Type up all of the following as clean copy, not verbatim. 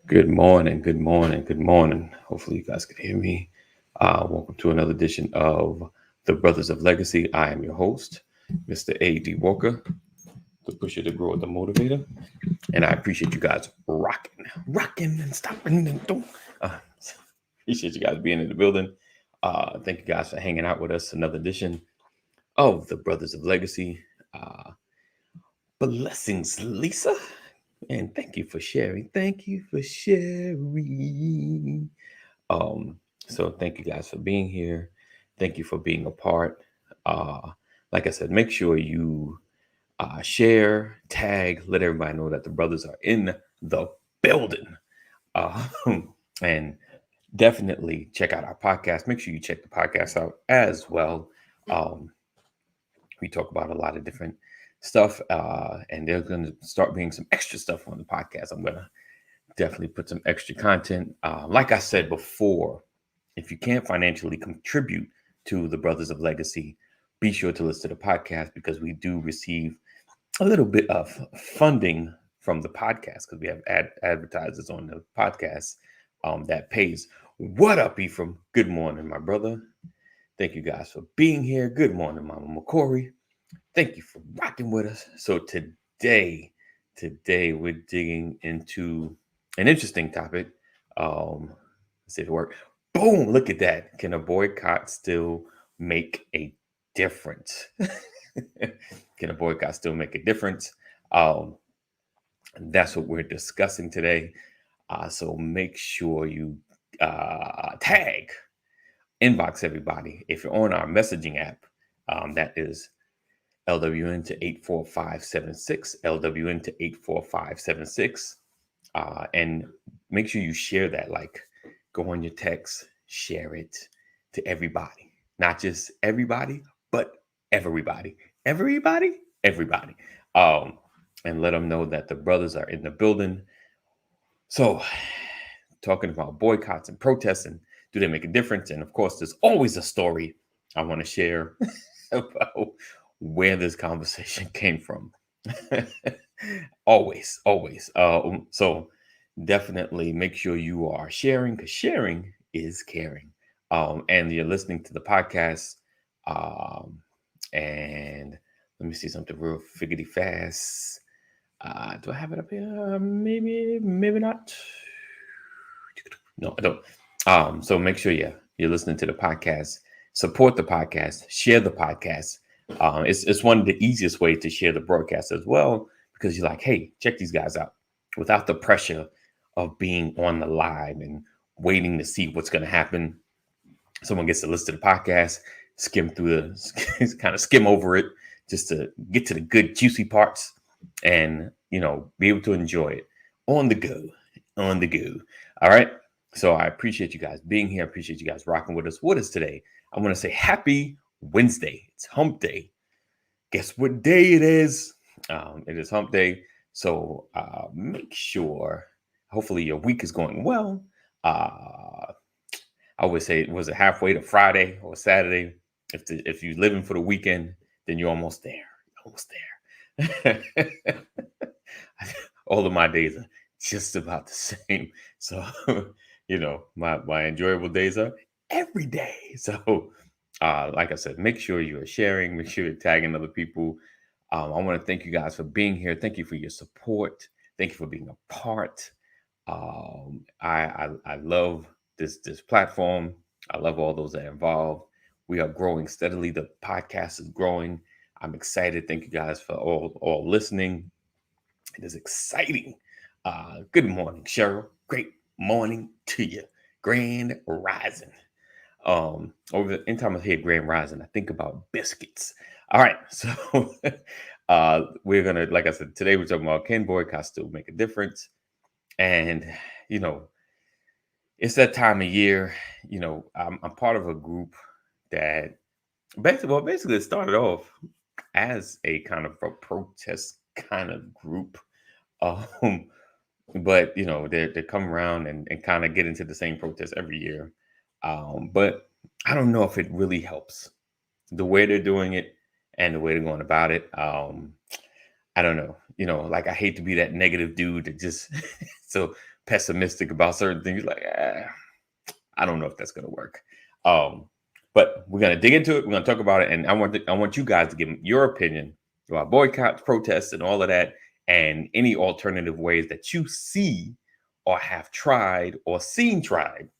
Good morning, good morning, good morning. Hopefully, you guys can hear me. Welcome to another edition of the Brothers of Legacy. I am your host, Mr. A.D. Walker, the pusher, the grower, the motivator. And I appreciate you guys rocking and stopping and don't. Appreciate you guys being in the building. Thank you guys for hanging out with us. Another edition of the Brothers of Legacy. Uh, Blessings, Lisa. And thank you for sharing. Thank you for sharing. Um, so thank you guys for being here. Thank you for being a part. Uh, like I said, make sure you share, tag, let everybody know that the brothers are in the building. Uh, and definitely check out our podcast. Make sure you check the podcast out as well. Um, we talk about a lot of different stuff, and there's going to start being some extra stuff on the podcast. I'm going to definitely put some extra content. Like I said before, if you can't financially contribute to the Brothers of Legacy, be sure to listen to the podcast because we do receive a little bit of funding from the podcast because we have advertisers on the podcast that pays. What up, Ephraim? Good morning, my brother. Thank you guys for being here. Good morning, Mama McCory. Thank you for rocking with us. So today we're digging into an interesting topic. Let's see if it works. Boom! Look at that. Can a boycott still make a difference? Can a boycott still make a difference? That's what we're discussing today. So make sure you tag, inbox everybody. If you're on our messaging app, that is LWN to 84576, LWN to 84576. And make sure you share that. Like, go on your text, share it to everybody. Not just everybody, but everybody. Everybody. Um, and let them know that the brothers are in the building. So, talking about boycotts and protests, and do they make a difference? And of course, there's always a story I want to share about where this conversation came from. always. So definitely make sure you are sharing because sharing is caring. And you're listening to the podcast. Um, and let me see something real figgity fast. Do I have it up here? Maybe not. No, I don't. So make sure you're listening to the podcast. Support the podcast. Share the podcast. It's one of the easiest ways to share the broadcast as well because you're like, hey, check these guys out, without the pressure of being on the live and waiting to see what's going to happen. Someone gets to listen to the podcast, skim through kind of skim over it, just to get to the good juicy parts, and be able to enjoy it on the go. All right. So I appreciate you guys being here. I appreciate you guys rocking with us. What is today? I want to say happy Wednesday. It's hump day. Guess what day it is? It is hump day. So make sure, hopefully your week is going well. I would say, was it halfway to Friday or Saturday? If you're living for the weekend, then you're almost there. Almost there. All of my days are just about the same. So, my enjoyable days are every day. So, like I said, make sure you are sharing, make sure you're tagging other people. I want to thank you guys for being here. Thank you for your support. Thank you for being a part. I love this platform. I love all those that are involved. We are growing steadily. The podcast is growing. I'm excited. Thank you guys for all listening. It is exciting. Good morning, Cheryl. Great morning to you. Grand Rising. Anytime I hear Grand Rising, I think about biscuits. All right, so we're gonna, like I said, today we're talking about can boycotts still make a difference, and it's that time of year. I'm part of a group that basically it started off as a kind of a protest kind of group. Um, but they come around and kind of get into the same protest every year. But I don't know if it really helps the way they're doing it and the way they're going about it. I don't know. like I hate to be that negative dude that just so pessimistic about certain things. Like, I don't know if that's going to work. But we're going to dig into it. We're going to talk about it. And I want you guys to give your opinion about boycotts, protests, and all of that, and any alternative ways that you see or have tried or seen tried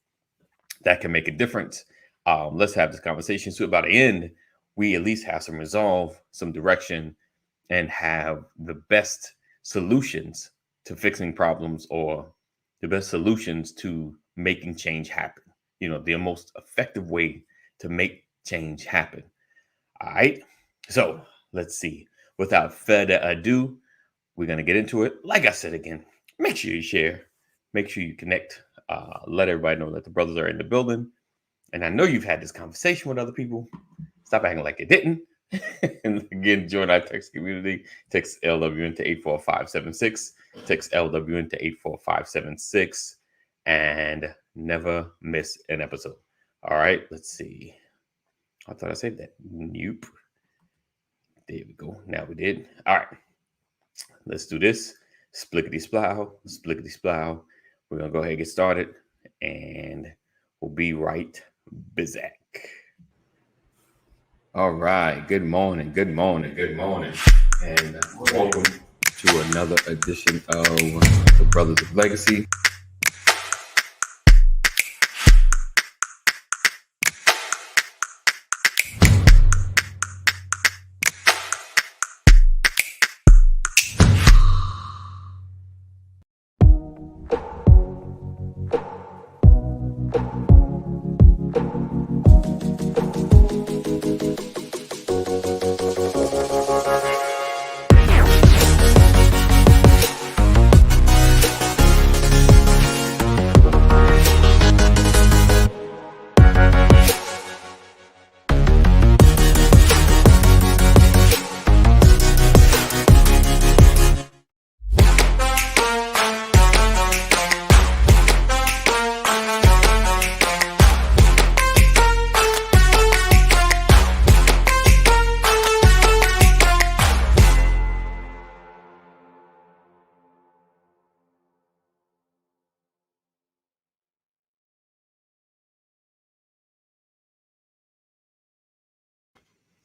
that can make a difference. Let's have this conversation. So by the end, we at least have some resolve, some direction, and have the best solutions to fixing problems, or the best solutions to making change happen. The most effective way to make change happen. All right. So let's see. Without further ado, we're going to get into it. Like I said again, make sure you share, make sure you connect, let everybody know that the brothers are in the building. And I know you've had this conversation with other people. Stop acting like you didn't. And again, join our text community. Text LW into 84576. Text LW into 84576. And never miss an episode. All right, let's see. I thought I saved that. Nope. There we go. Now we did. All right. Let's do this. Splickety splow. Splickety splow. We're going to go ahead and get started. And we'll be right back. All right. Good morning. Good morning. Good morning. And welcome to another edition of the Brothers of Legacy.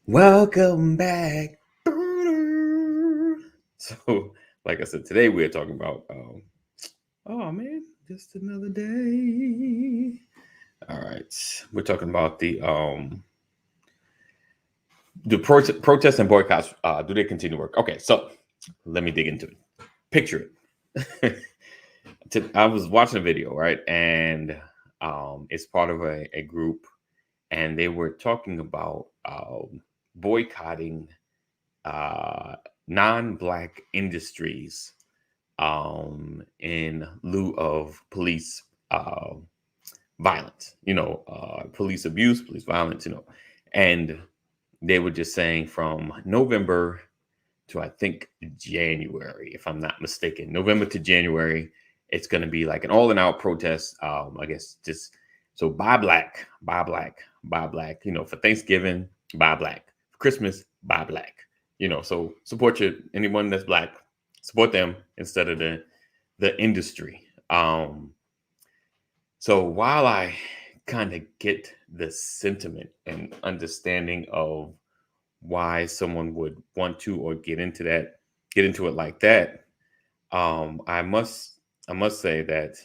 Welcome back. So, like I said, today we're talking about, oh man, just another day. All right, we're talking about the protests and boycotts. Do they continue to work? Okay, so let me dig into it. Picture it. I was watching a video, right, and it's part of a group, and they were talking about boycotting non-Black industries in lieu of police violence, police abuse, police violence, and they were just saying from November to, I think, January, if I'm not mistaken, November to January, it's going to be like an all-in-out protest. I guess just so buy black, buy black, buy black. For Thanksgiving, buy black. For Christmas, buy black. So support anyone that's Black, support them instead of the industry. So while I kind of get the sentiment and understanding of why someone would want to or get into it like that, I must say that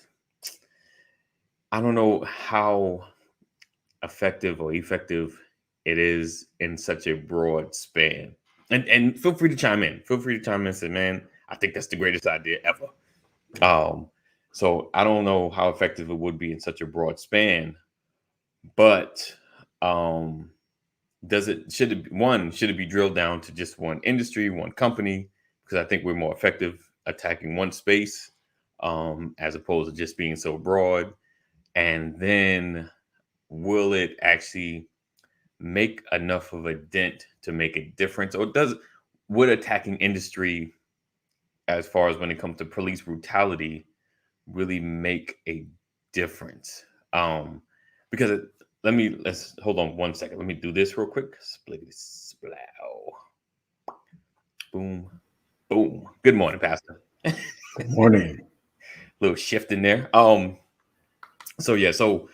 I don't know how effective it is in such a broad span. And feel free to chime in. Feel free to chime in and say, man, I think that's the greatest idea ever. So I don't know how effective it would be in such a broad span, but should it be drilled down to just one industry, one company? Because I think we're more effective attacking one space as opposed to just being so broad. And then will it actually make enough of a dent to make a difference? Or would attacking industry, as far as when it comes to police brutality, really make a difference? Because let's hold on one second. Let me do this real quick. Spliggity splow. Boom, Boom. Good morning, Pastor. Good morning. Little shift in there. So yeah, so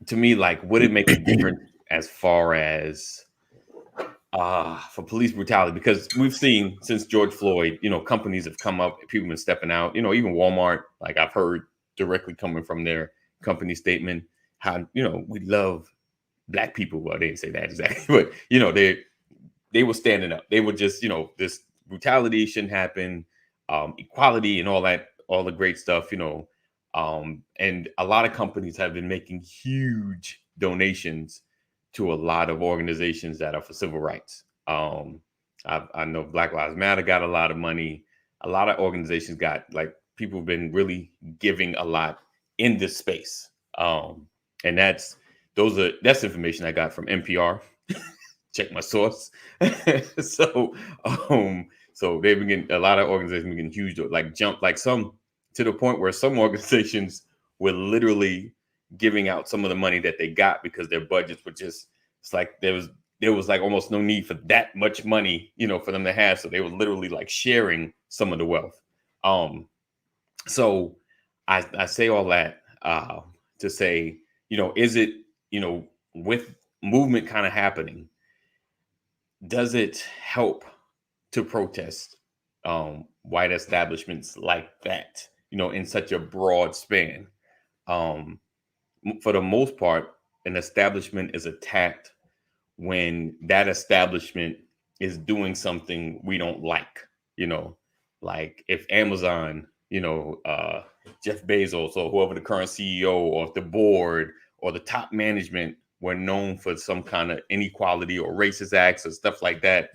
to me, like, would it make a difference as far as for police brutality? Because we've seen since George Floyd, companies have come up, people have been stepping out, even Walmart, like I've heard directly coming from their company statement, how, we love black people. Well, they didn't say that exactly, but they were standing up. They were just, this brutality shouldn't happen, equality and all that, all the great stuff, and a lot of companies have been making huge donations to a lot of organizations that are for civil rights. I know Black Lives Matter got a lot of money. A lot of organizations got, like, people have been really giving a lot in this space. And that's information I got from NPR. Check my source. so so they've been getting, a lot of organizations been getting huge, like jump, like some, to the point where some organizations were literally giving out some of the money that they got because their budgets were just, it's like there was like almost no need for that much money, for them to have. So they were literally like sharing some of the wealth. So I say all that to say, is it, with movement kind of happening, does it help to protest white establishments like that, in such a broad span? For the most part, an establishment is attacked when that establishment is doing something we don't like, like if Amazon, Jeff Bezos or whoever the current CEO, or if the board or the top management were known for some kind of inequality or racist acts or stuff like that,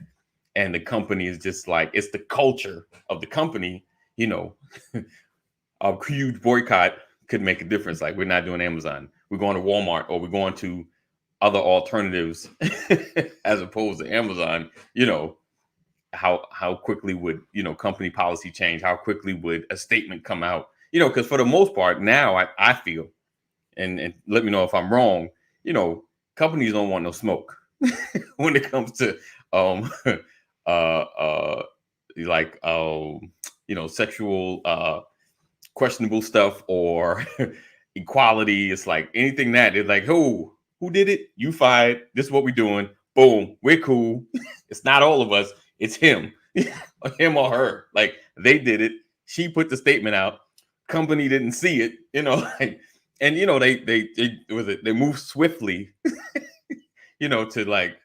and the company is just like, it's the culture of the company, a huge boycott could make a difference. Like, we're not doing Amazon, we're going to Walmart, or we're going to other alternatives as opposed to Amazon. How quickly would, company policy change? How quickly would a statement come out? Because for the most part now, I feel, and let me know if I'm wrong, companies don't want no smoke when it comes to like sexual questionable stuff, or equality. It's like anything that is like, who did it? You fired. This is what we're doing. Boom, we're cool. It's not all of us. It's him, him or her. Like, they did it. She put the statement out. Company didn't see it. Like, and they move swiftly. To like,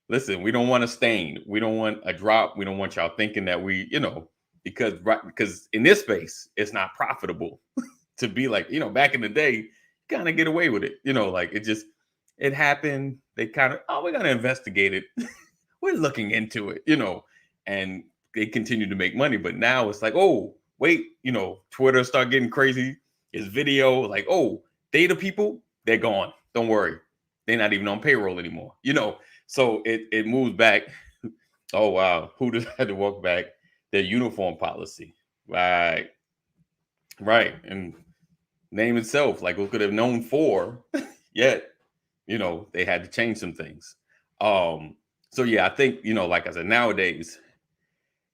listen, we don't want a stain. We don't want a drop. We don't want y'all thinking that we, because in this space, it's not profitable to be like, back in the day, kind of get away with it. Like, it happened. They kind of, oh, we're going to investigate it. We're looking into it, and they continue to make money. But now it's like, oh, wait, Twitter start getting crazy. It's video, like, oh, data people, they're gone. Don't worry. They're not even on payroll anymore, So it moves back. Oh, wow. Who just had to walk back their uniform policy? Right. And name itself, like, we could have known for, yet, they had to change some things. So yeah, I think, like I said, nowadays,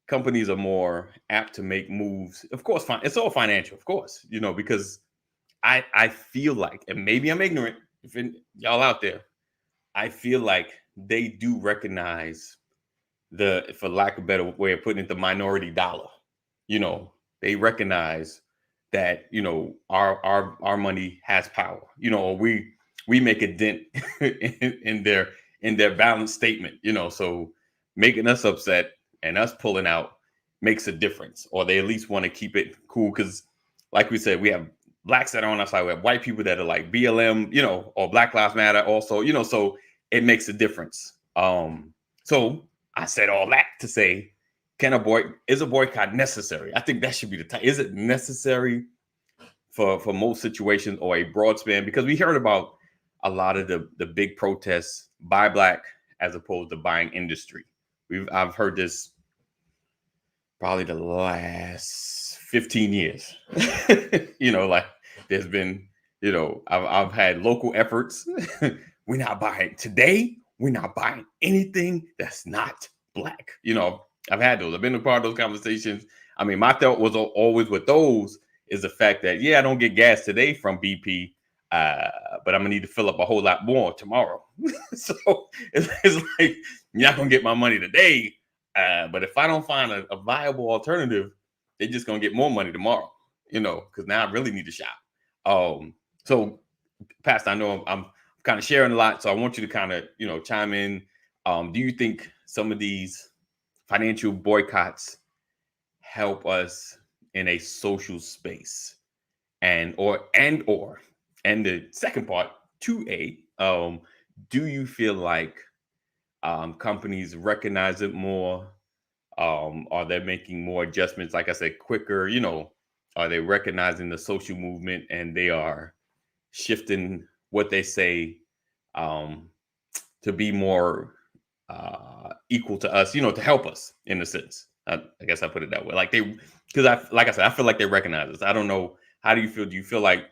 companies are more apt to make moves. Of course, it's all financial, of course, because I feel like, and maybe I'm ignorant, y'all out there, I feel like they do recognize for lack of a better way of putting it, the minority dollar. They recognize that, our money has power, or we make a dent in their balance statement, so making us upset and us pulling out makes a difference, or they at least want to keep it cool. Because, like we said, we have blacks that are on our side, we have white people that are like BLM, or Black Lives Matter also, so it makes a difference. So I said all that to say, is a boycott necessary? I think that should be the time. Is it necessary for most situations, or a broad span? Because we heard about a lot of the big protests by Black as opposed to buying industry. I've heard this probably the last 15 years. Like, there's been, I've had local efforts. We're not buying today. We're not buying anything that's not Black. I've had those. I've been a part of those conversations. I mean, my thought was always with those is the fact that, yeah, I don't get gas today from BP, but I'm gonna need to fill up a whole lot more tomorrow. So it's like you're not gonna get my money today, but if I don't find a viable alternative, they're just gonna get more money tomorrow. Because now I really need to shop. So, Pastor, I know I'm kind of sharing a lot, so I want you to kind of chime in. Do you think some of these financial boycotts help us in a social space? And the second part, 2A, do you feel like companies recognize it more? Are they making more adjustments, like I said, quicker? Are they recognizing the social movement and they are shifting what they say to be more equal to us, to help us in a sense? I guess I put it that way. Like I said, I feel like they recognize us. I don't know. How do you feel? Do you feel like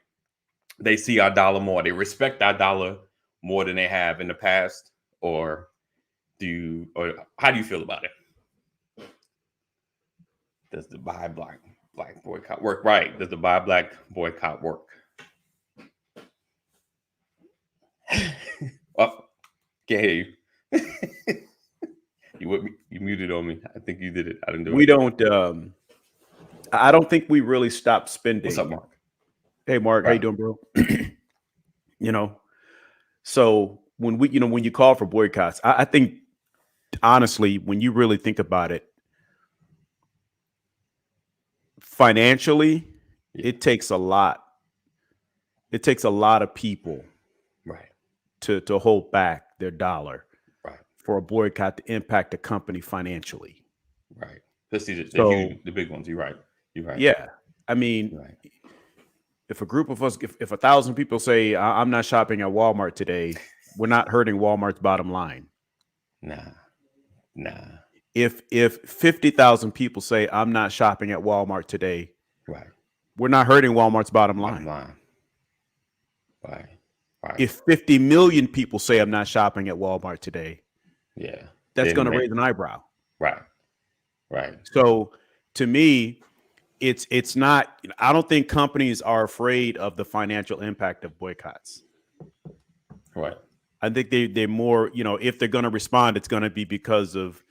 they see our dollar more? They respect our dollar more than they have in the past? Or how do you feel about it? Does the buy black boycott work? Right. Does the buy black boycott work? Oh, can't hear you. You muted on me. I think you did it. I didn't do it. We don't. I don't think we really stopped spending. What's up, Mark? Hey, Mark. Right. How you doing, bro? So when you call for boycotts, I think honestly, when you really think about it, financially, it takes a lot. It takes a lot of people, right, to hold back their dollar, right, for a boycott to impact a company financially, right. Let's see the big ones. You're right. Yeah, I mean, right. If a group of us, if 1,000 people say I'm not shopping at Walmart today, we're not hurting Walmart's bottom line. Nah. If 50,000 people say I'm not shopping at Walmart today, right, we're not hurting Walmart's bottom line. Right. If 50 million people say I'm not shopping at Walmart today, yeah, that's going to raise an eyebrow. Right. So to me, it's not. I don't think companies are afraid of the financial impact of boycotts. Right. I think they're more, if they're going to respond, it's going to be because of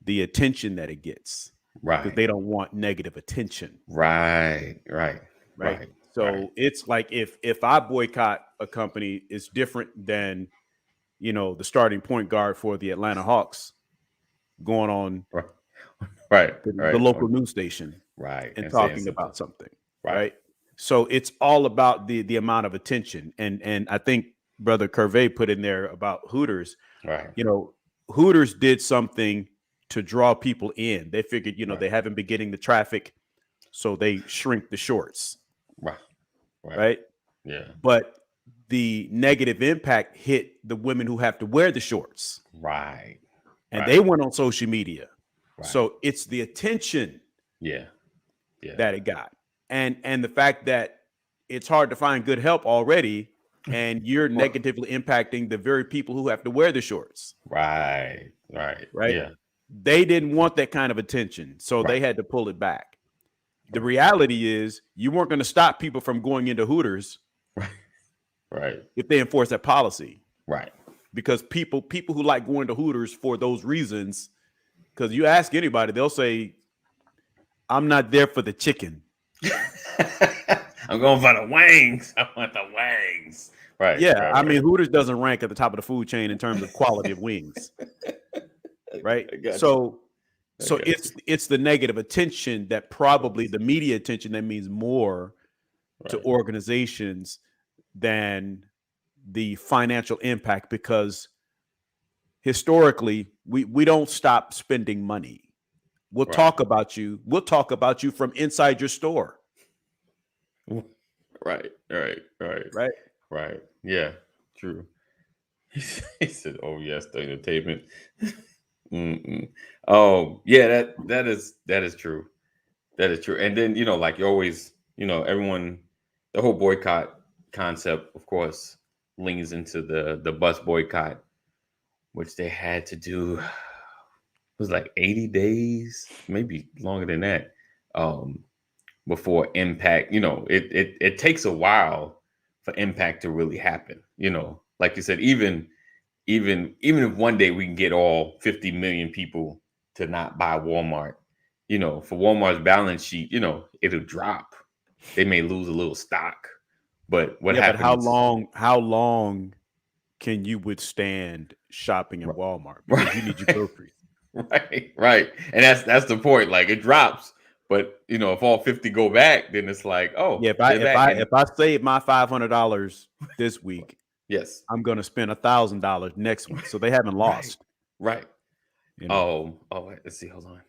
the attention that it gets. Right. Because they don't want negative attention. Right. So it's like if I boycott a company, it's different than, the starting point guard for the Atlanta Hawks going on the local news station and talking about something. Right. So it's all about the amount of attention. And I think Brother Curvey put in there about Hooters. Right. Hooters did something to draw people in. They figured, they haven't been getting the traffic, so they shrink the shorts. Right. Yeah. But the negative impact hit the women who have to wear the shorts. Right. And they went on social media. Right. So it's the attention that it got. And the fact that it's hard to find good help already, and you're negatively impacting the very people who have to wear the shorts. Right. Yeah. They didn't want that kind of attention, so they had to pull it back. The reality is you weren't going to stop people from going into Hooters. Right. If they enforce that policy. Right. Because people who like going to Hooters for those reasons, because you ask anybody, they'll say, I'm not there for the chicken. I'm going for the wings. I want the wings. Right. Yeah. I mean, Hooters doesn't rank at the top of the food chain in terms of quality of wings. Right. So it's the negative attention that probably the media attention that means more to organizations than the financial impact, because historically we don't stop spending money. We'll talk about you. We'll talk about you from inside your store. Right. Yeah. True. He said, "Oh yes, the entertainment." Oh yeah, that is true. That is true. And then like you always, everyone, the whole boycott concept, of course, leans into the bus boycott, which they had to do. was like 80 days, maybe longer than that, before impact. It takes a while for impact to really happen. Like you said, even if one day we can get all 50 million people to not buy Walmart, for Walmart's balance sheet, it'll drop. They may lose a little stock, but what Yeah, but how happens? long? How long can you withstand shopping in Walmart because you need your groceries? Right. And that's the point. Like it drops, but if all 50 go back, then it's like, Yeah, oh, if I they're if back. I And if I save my $500 this week, yes, I'm gonna spend $1,000 next week. So they haven't right, lost. right. Wait, let's see. Hold on.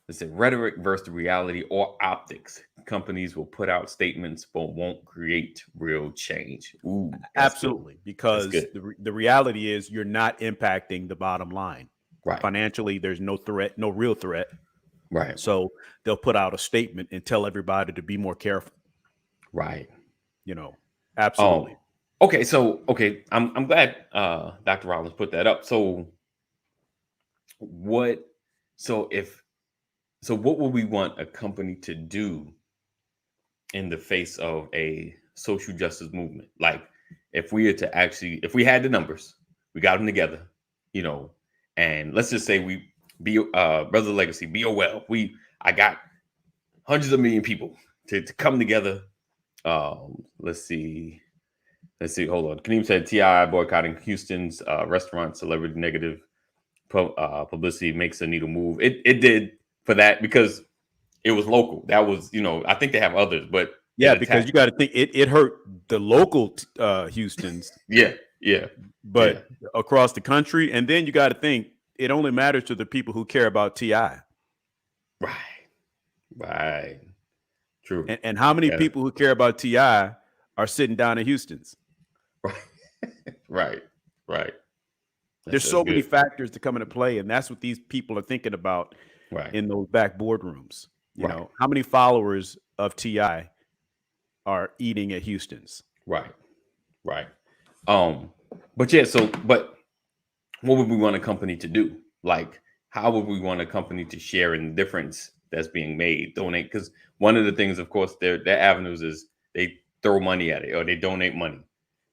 Let's say rhetoric versus reality or optics. Companies will put out statements but won't create real change. Ooh, that's good. Absolutely, That's because good. the reality is you're not impacting the bottom line. Right, Financially, there's no threat, no real threat. right, So they'll put out a statement and tell everybody to be more careful. right. Absolutely. Okay, so I'm glad Dr. Rollins put that up. So what so if so what would we want a company to do in the face of a social justice movement? Like if we had the numbers, we got them together, you know, and let's just say we be Brother Legacy, BOL. I got hundreds of million people to come together. Let's see. Hold on. Kaneem said TI boycotting Houston's restaurant celebrity negative publicity makes a needle move. It did for that because it was local. That was, I think they have others, but it Yeah, because you attacked. got to think it hurt the local Houstons, Yeah, yeah, yeah. but across the country. And then you got to think it only matters to the people who care about TI. Right, right. True. And how many Yeah. people who care about TI are sitting down in Houston's? Right, right, right. There's That's so many good. factors to come into play, and that's what these people are thinking about Right, in those back boardrooms. right, How many followers of TI are eating at Houston's? right, right. Um, but what would we want a company to do? Like, how would we want a company to share in the difference that's being made? Donate, because one of the things, of course, their avenues is they throw money at it or they donate money.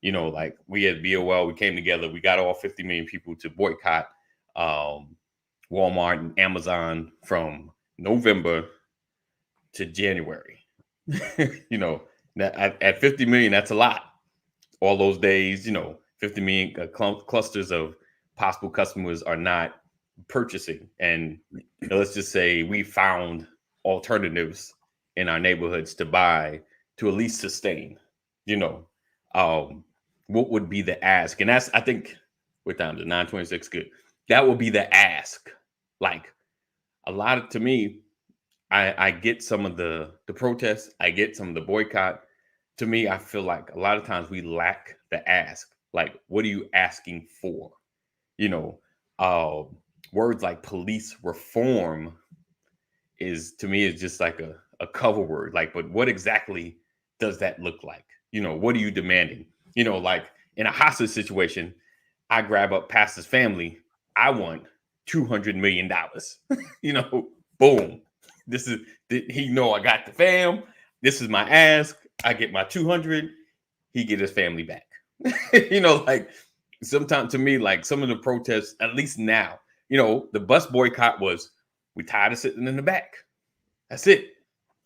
Like we at BOL, we came together, we got all 50 million people to boycott Walmart and Amazon from November to January. At 50 million, that's a lot. All those days, 50 million clusters of possible customers are not purchasing. And let's just say we found alternatives in our neighborhoods to buy to at least sustain, you know, what would be the ask? And that's, I think we're down to 926. Good. That would be the ask. Like to me, I get some of the protests. I get some of the boycott. To me, I feel like a lot of times we lack the ask. Like, what are you asking for? You know, uh, words like police reform to me is just like a cover word. Like, but what exactly does that look like? What are you demanding? Like in a hostage situation, I grab up pastor's family. I want $200 million. Boom. This is I got the fam. This is my ask. I get my 200. He get his family back. Like sometimes to me, like some of the protests, at least now, the bus boycott was we tired of sitting in the back. That's it.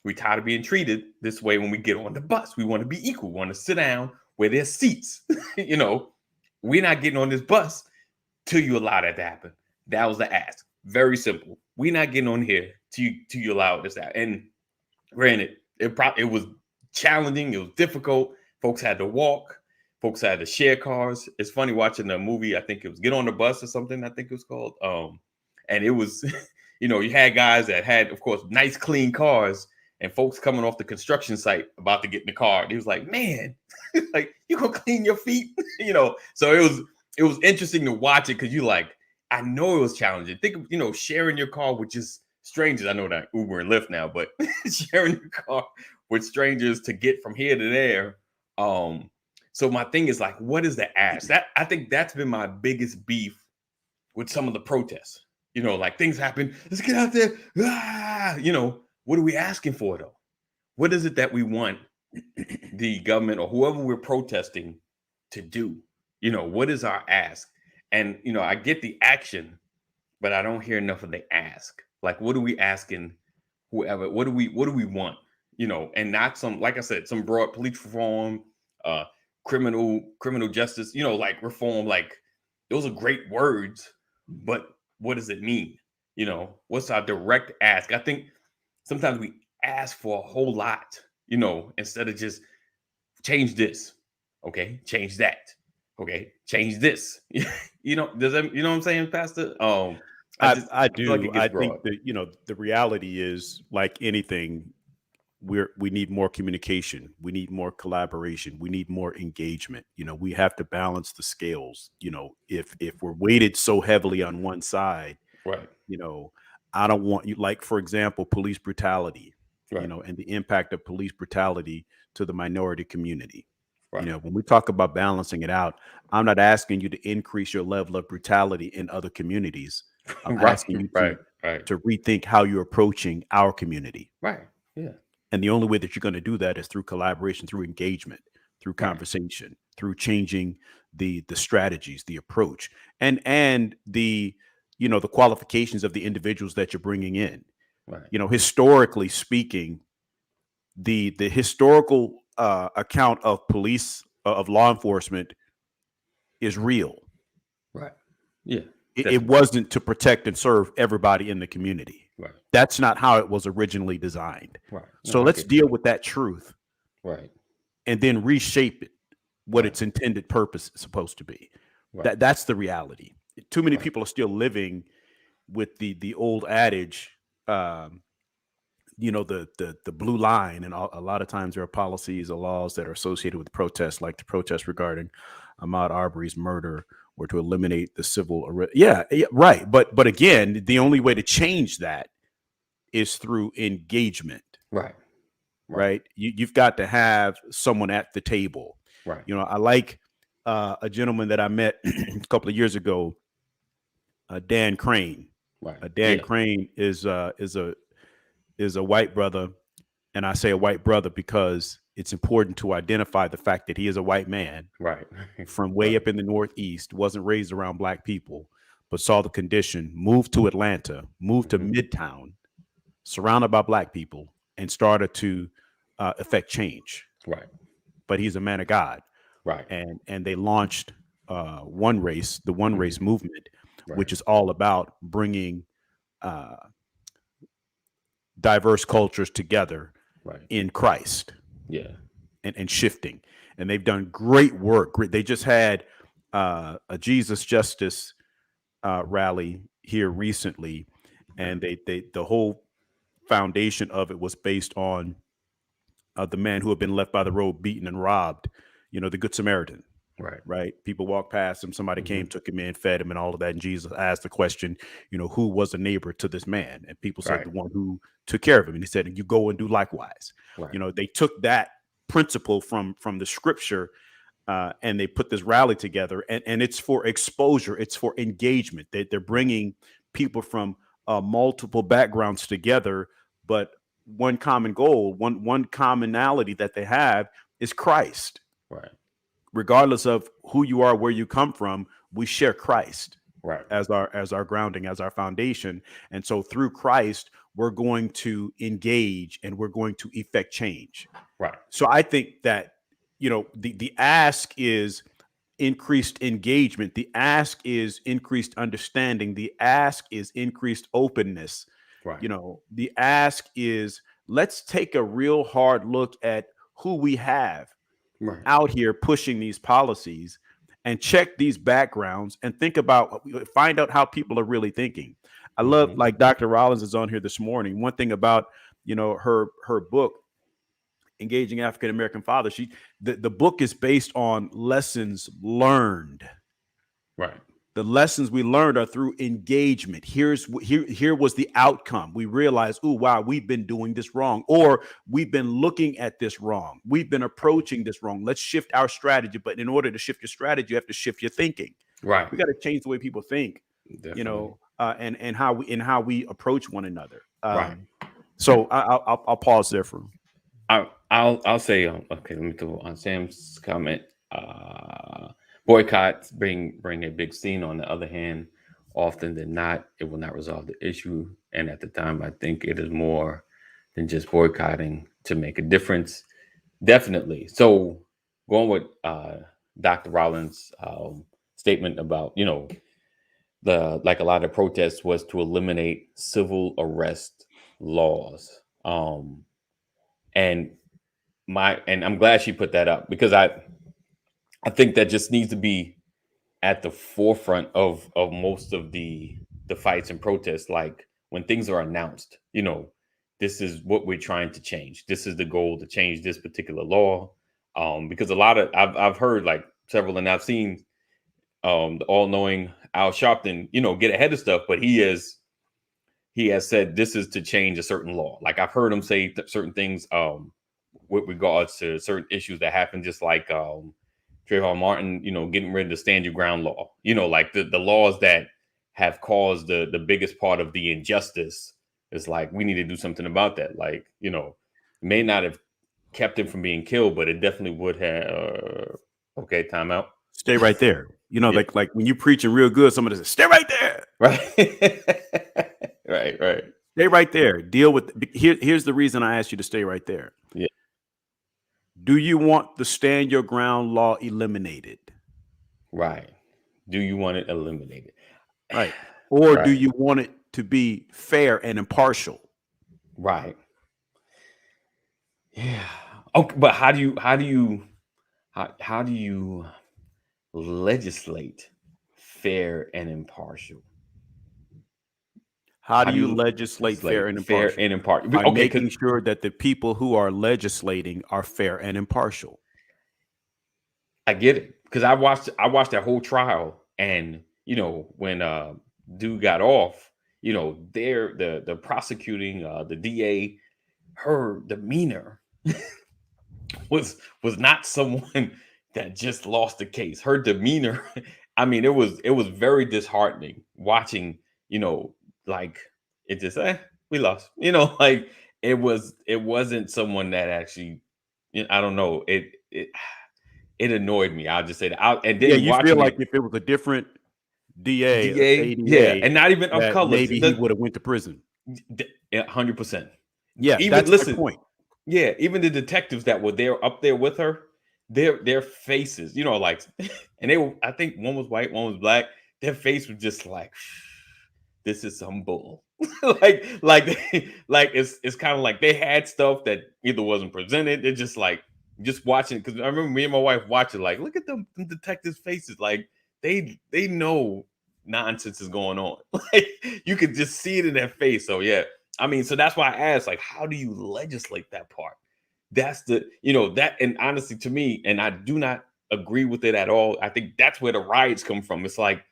We tired of being treated this way when we get on the bus. We want to be equal. We want to sit down where there's seats. We're not getting on this bus till you allow that to happen. That was the ask. Very simple. We're not getting on here till you allow this out. And granted, it was challenging. It was difficult. Folks had to walk. Folks had to share cars. It's funny watching the movie. I think it was Get on the Bus or something. I think it was called. And it was, you had guys that had, of course, nice, clean cars, and folks coming off the construction site about to get in the car. And he was like, "Man, like you gonna clean your feet?" So it was interesting to watch it because you like, I know it was challenging. Think of, sharing your car with just strangers. I know that Uber and Lyft now, but sharing your car with strangers to get from here to there. So my thing is like, what is the ask? I think that's been my biggest beef with some of the protests. You know, like things happen. Let's get out there. You know, what are we asking for though? What is it that we want the government or whoever we're protesting to do? You know, what is our ask? And you know, I get the action, but I don't hear enough of the ask. Like, what are we asking? Whoever, what do we want? You know, and not some, like I said, some broad police reform, uh, criminal justice. You know, like reform. Like those are great words, but what does it mean? You know, what's our direct ask? I think sometimes we ask for a whole lot. You know, instead of just change this, okay, change that, okay, change this. You know, does that, you know what I'm saying, Pastor? I I feel like do. it gets I broad. think that, the reality is, like anything, we need more communication. We need more collaboration. We need more engagement. We have to balance the scales. If we're weighted so heavily on one side, Right, you know, I don't want you, like, for example, police brutality, right, and the impact of police brutality to the minority community. right, When we talk about balancing it out, I'm not asking you to increase your level of brutality in other communities. I'm right, asking you right, right, to rethink how you're approaching our community. right. Yeah, And the only way that you're going to do that is through collaboration, through engagement, through right, conversation, through changing the strategies, the approach, and the qualifications of the individuals that you're bringing in. right, Historically speaking, the historical account of police, of law enforcement, is real. right. Yeah, It definitely. wasn't to protect and serve everybody in the community. Right, That's not how it was originally designed. right. So No, I let's get that. deal with that truth Right, and then reshape it what right, its intended purpose is supposed to be. right, That's the reality. Too many right, people are still living with the old adage, um, the blue line, and a lot of times there are policies or laws that are associated with protests, like the protest regarding Ahmaud Arbery's murder, or to eliminate the civil arrest. Yeah, yeah, right. But again, the only way to change that is through engagement. right, right, Right? You've got to have someone at the table. right, I like a gentleman that I met a couple of years ago, Dan Crane. right. Dan Yeah, Crane is a white brother, and I say a white brother because it's important to identify the fact that he is a white man right, from way right. up in the Northeast, wasn't raised around black people, but saw the condition, moved to Atlanta, moved to Hmm. Midtown, surrounded by black people, and started to affect change. Right, But he's a man of God, right. and they launched One Race, the One Hmm. Race movement, Right, which is all about bringing uh, diverse cultures together right. in Christ, Yeah, and shifting. And they've done great work. They just had a Jesus Justice rally here recently, okay. and the whole foundation of it was based on the man who had been left by the road, beaten and robbed. The Good Samaritan. Right. Right? People walked past him, somebody Hmm. came, took him in, fed him, and all of that. And Jesus asked the question, who was a neighbor to this man? And people said, Right, the one who took care of him. And he said, and you go and do likewise. right, They took that principle from the scripture, and they put this rally together, and it's for exposure, it's for engagement. They're bringing people from multiple backgrounds together, but one common goal, one commonality that they have is Christ. right, Regardless of who you are, where you come from, we share Christ right, as our grounding, as our foundation. And so through Christ, we're going to engage and we're going to effect change. right, So I think that, the ask is increased engagement. The ask is increased understanding. The ask is increased openness. right, The ask is, let's take a real hard look at who we have right. out here pushing these policies, and check these backgrounds and find out how people are really thinking. I love, Hmm. like, Dr. Rollins is on here this morning. One thing about, her book, Engaging African American Fathers, the book is based on lessons learned. Right, The lessons we learned are through engagement. Here was the outcome. We realized, oh wow, we've been doing this wrong, or we've been looking at this wrong. We've been approaching this wrong. Let's shift our strategy. But in order to shift your strategy, you have to shift your thinking. right. We got to change the way people think. Definitely. and how we approach one another. Right. So I'll pause there for. I'll say okay. Let me throw on Sam's comment. Boycotts bring a big scene. On the other hand, often than not, it will not resolve the issue. And at the time, I think it is more than just boycotting to make a difference. Definitely. So going with Dr. Rollins' statement about the like a lot of protests was to eliminate civil arrest laws. And I'm glad she put that up because I think that just needs to be at the forefront of most of the fights and protests. Like when things are announced, this is what we're trying to change. This is the goal to change this particular law. Because a lot of I've heard like several, and I've seen the all-knowing Al Sharpton, get ahead of stuff, but he has said this is to change a certain law. Like I've heard him say certain things with regards to certain issues that happen, just like Trayvon Martin, getting rid of the stand your ground law, like the laws that have caused the biggest part of the injustice. It's like, we need to do something about that. Like, may not have kept him from being killed, but it definitely would have. Okay, time out. Stay right there. Yeah. like when you're preaching real good, somebody says, stay right there. Right. Right. Stay right there. Deal with here's the reason I asked you to stay right there. Yeah. Do you want the stand your ground law eliminated? Right. Do you want it eliminated? Right. Or do you want it to be fair and impartial? Right. Yeah. Okay, but how do you legislate fair and impartial? How do you legislate fair and impartial? By making sure that the people who are legislating are fair and impartial. I get it, because I watched that whole trial, and when dude got off, the prosecuting the DA, her demeanor was not someone that just lost the case. Her demeanor, I mean, it was very disheartening watching, like it just we lost, like it wasn't someone that actually, I don't know, it annoyed me. I'll just say that. And then you feel like if it was a different DA, and not even of color, maybe he would have went to prison. 100%. Yeah, that's my point. Yeah, even the detectives that were there up there with her, their faces, like, and they were, I think one was white, one was black. Their face was just like, this is some bull. like it's kind of like they had stuff that either wasn't presented. They're just like watching, because I remember me and my wife watching, like, look at them detectives' faces, like they know nonsense is going on. Like you could just see it in their face. So yeah, I mean, so that's why I asked, like, how do you legislate that part? That's the, that, and honestly, to me, and I do not agree with it at all. I think that's where the riots come from. It's like,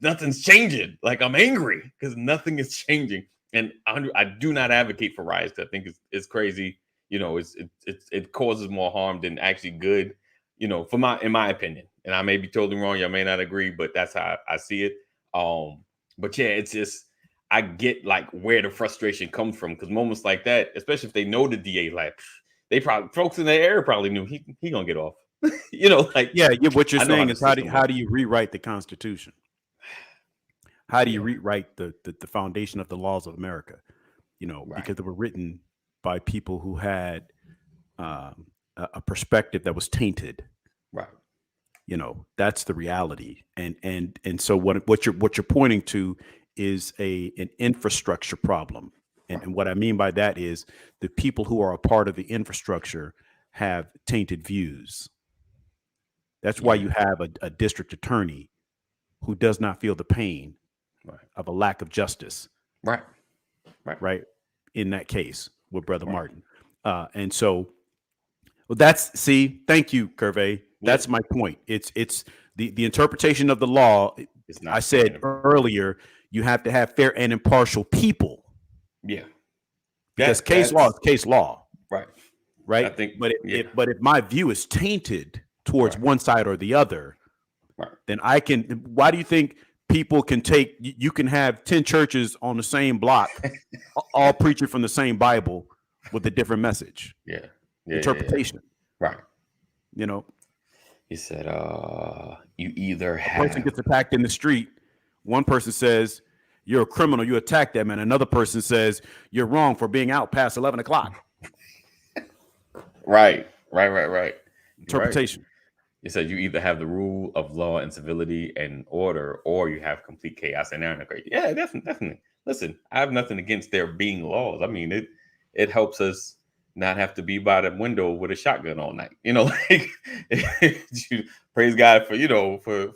nothing's changing. Like, I'm angry because nothing is changing. And I do not advocate for riots. I think it's crazy. It causes more harm than actually good, in my opinion. And I may be totally wrong. Y'all may not agree, but that's how I see it. But yeah, it's just, I get like where the frustration comes from, because moments like that, especially if they know the DA, like they probably, folks in the area probably knew he gonna get off. Like, yeah. What you're saying is how do you rewrite the Constitution? How do you rewrite the foundation of the laws of America? Because they were written by people who had a perspective that was tainted. Right. That's the reality. And so what you're pointing to is an infrastructure problem. And what I mean by that is the people who are a part of the infrastructure have tainted views. That's why you have a district attorney who does not feel the pain of a lack of justice. Right. In that case with Brother Martin. And so thank you, Curvey. That's my point. It's the interpretation of the law. I said earlier, you have to have fair and impartial people. Yeah. Because case law is case law. Right. I think, but if my view is tainted towards one side or the other, then why do you think people can take, you can have 10 churches on the same block, all preaching from the same Bible with a different message. Yeah. Interpretation. Right. You know, He said, you either a person have gets attacked in the street. One person says, you're a criminal, you attack that man. Another person says, you're wrong for being out past 11 o'clock. Right. Interpretation. Right. He said you either have the rule of law and civility and order, or you have complete chaos and anarchy. Yeah, definitely. Listen, I have nothing against there being laws. I mean, it helps us not have to be by the window with a shotgun all night. You know, like praise God for, you know, for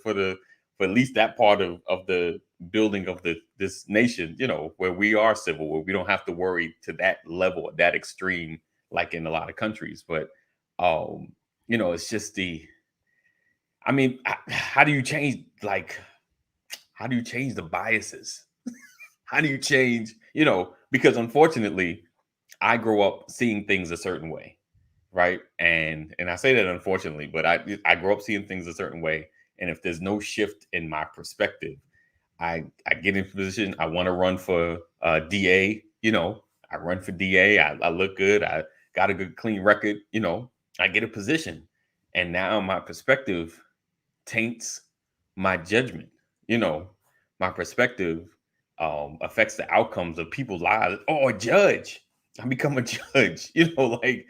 at least that part of the building of this nation, you know, where we are civil, where we don't have to worry to that level, that extreme, like in a lot of countries. But you know, it's just I mean, how do you change the biases? How do you change, you know, because unfortunately, I grew up seeing things a certain way, right? And I say that unfortunately, but I grew up seeing things a certain way. And if there's no shift in my perspective, I get in position. I want to run for DA, you know, I run for DA. I look good. I got a good clean record, you know, I get a position. And now my perspective taints my judgment. You know, my perspective affects the outcomes of people's lives. Oh, a judge. I become a judge. You know, like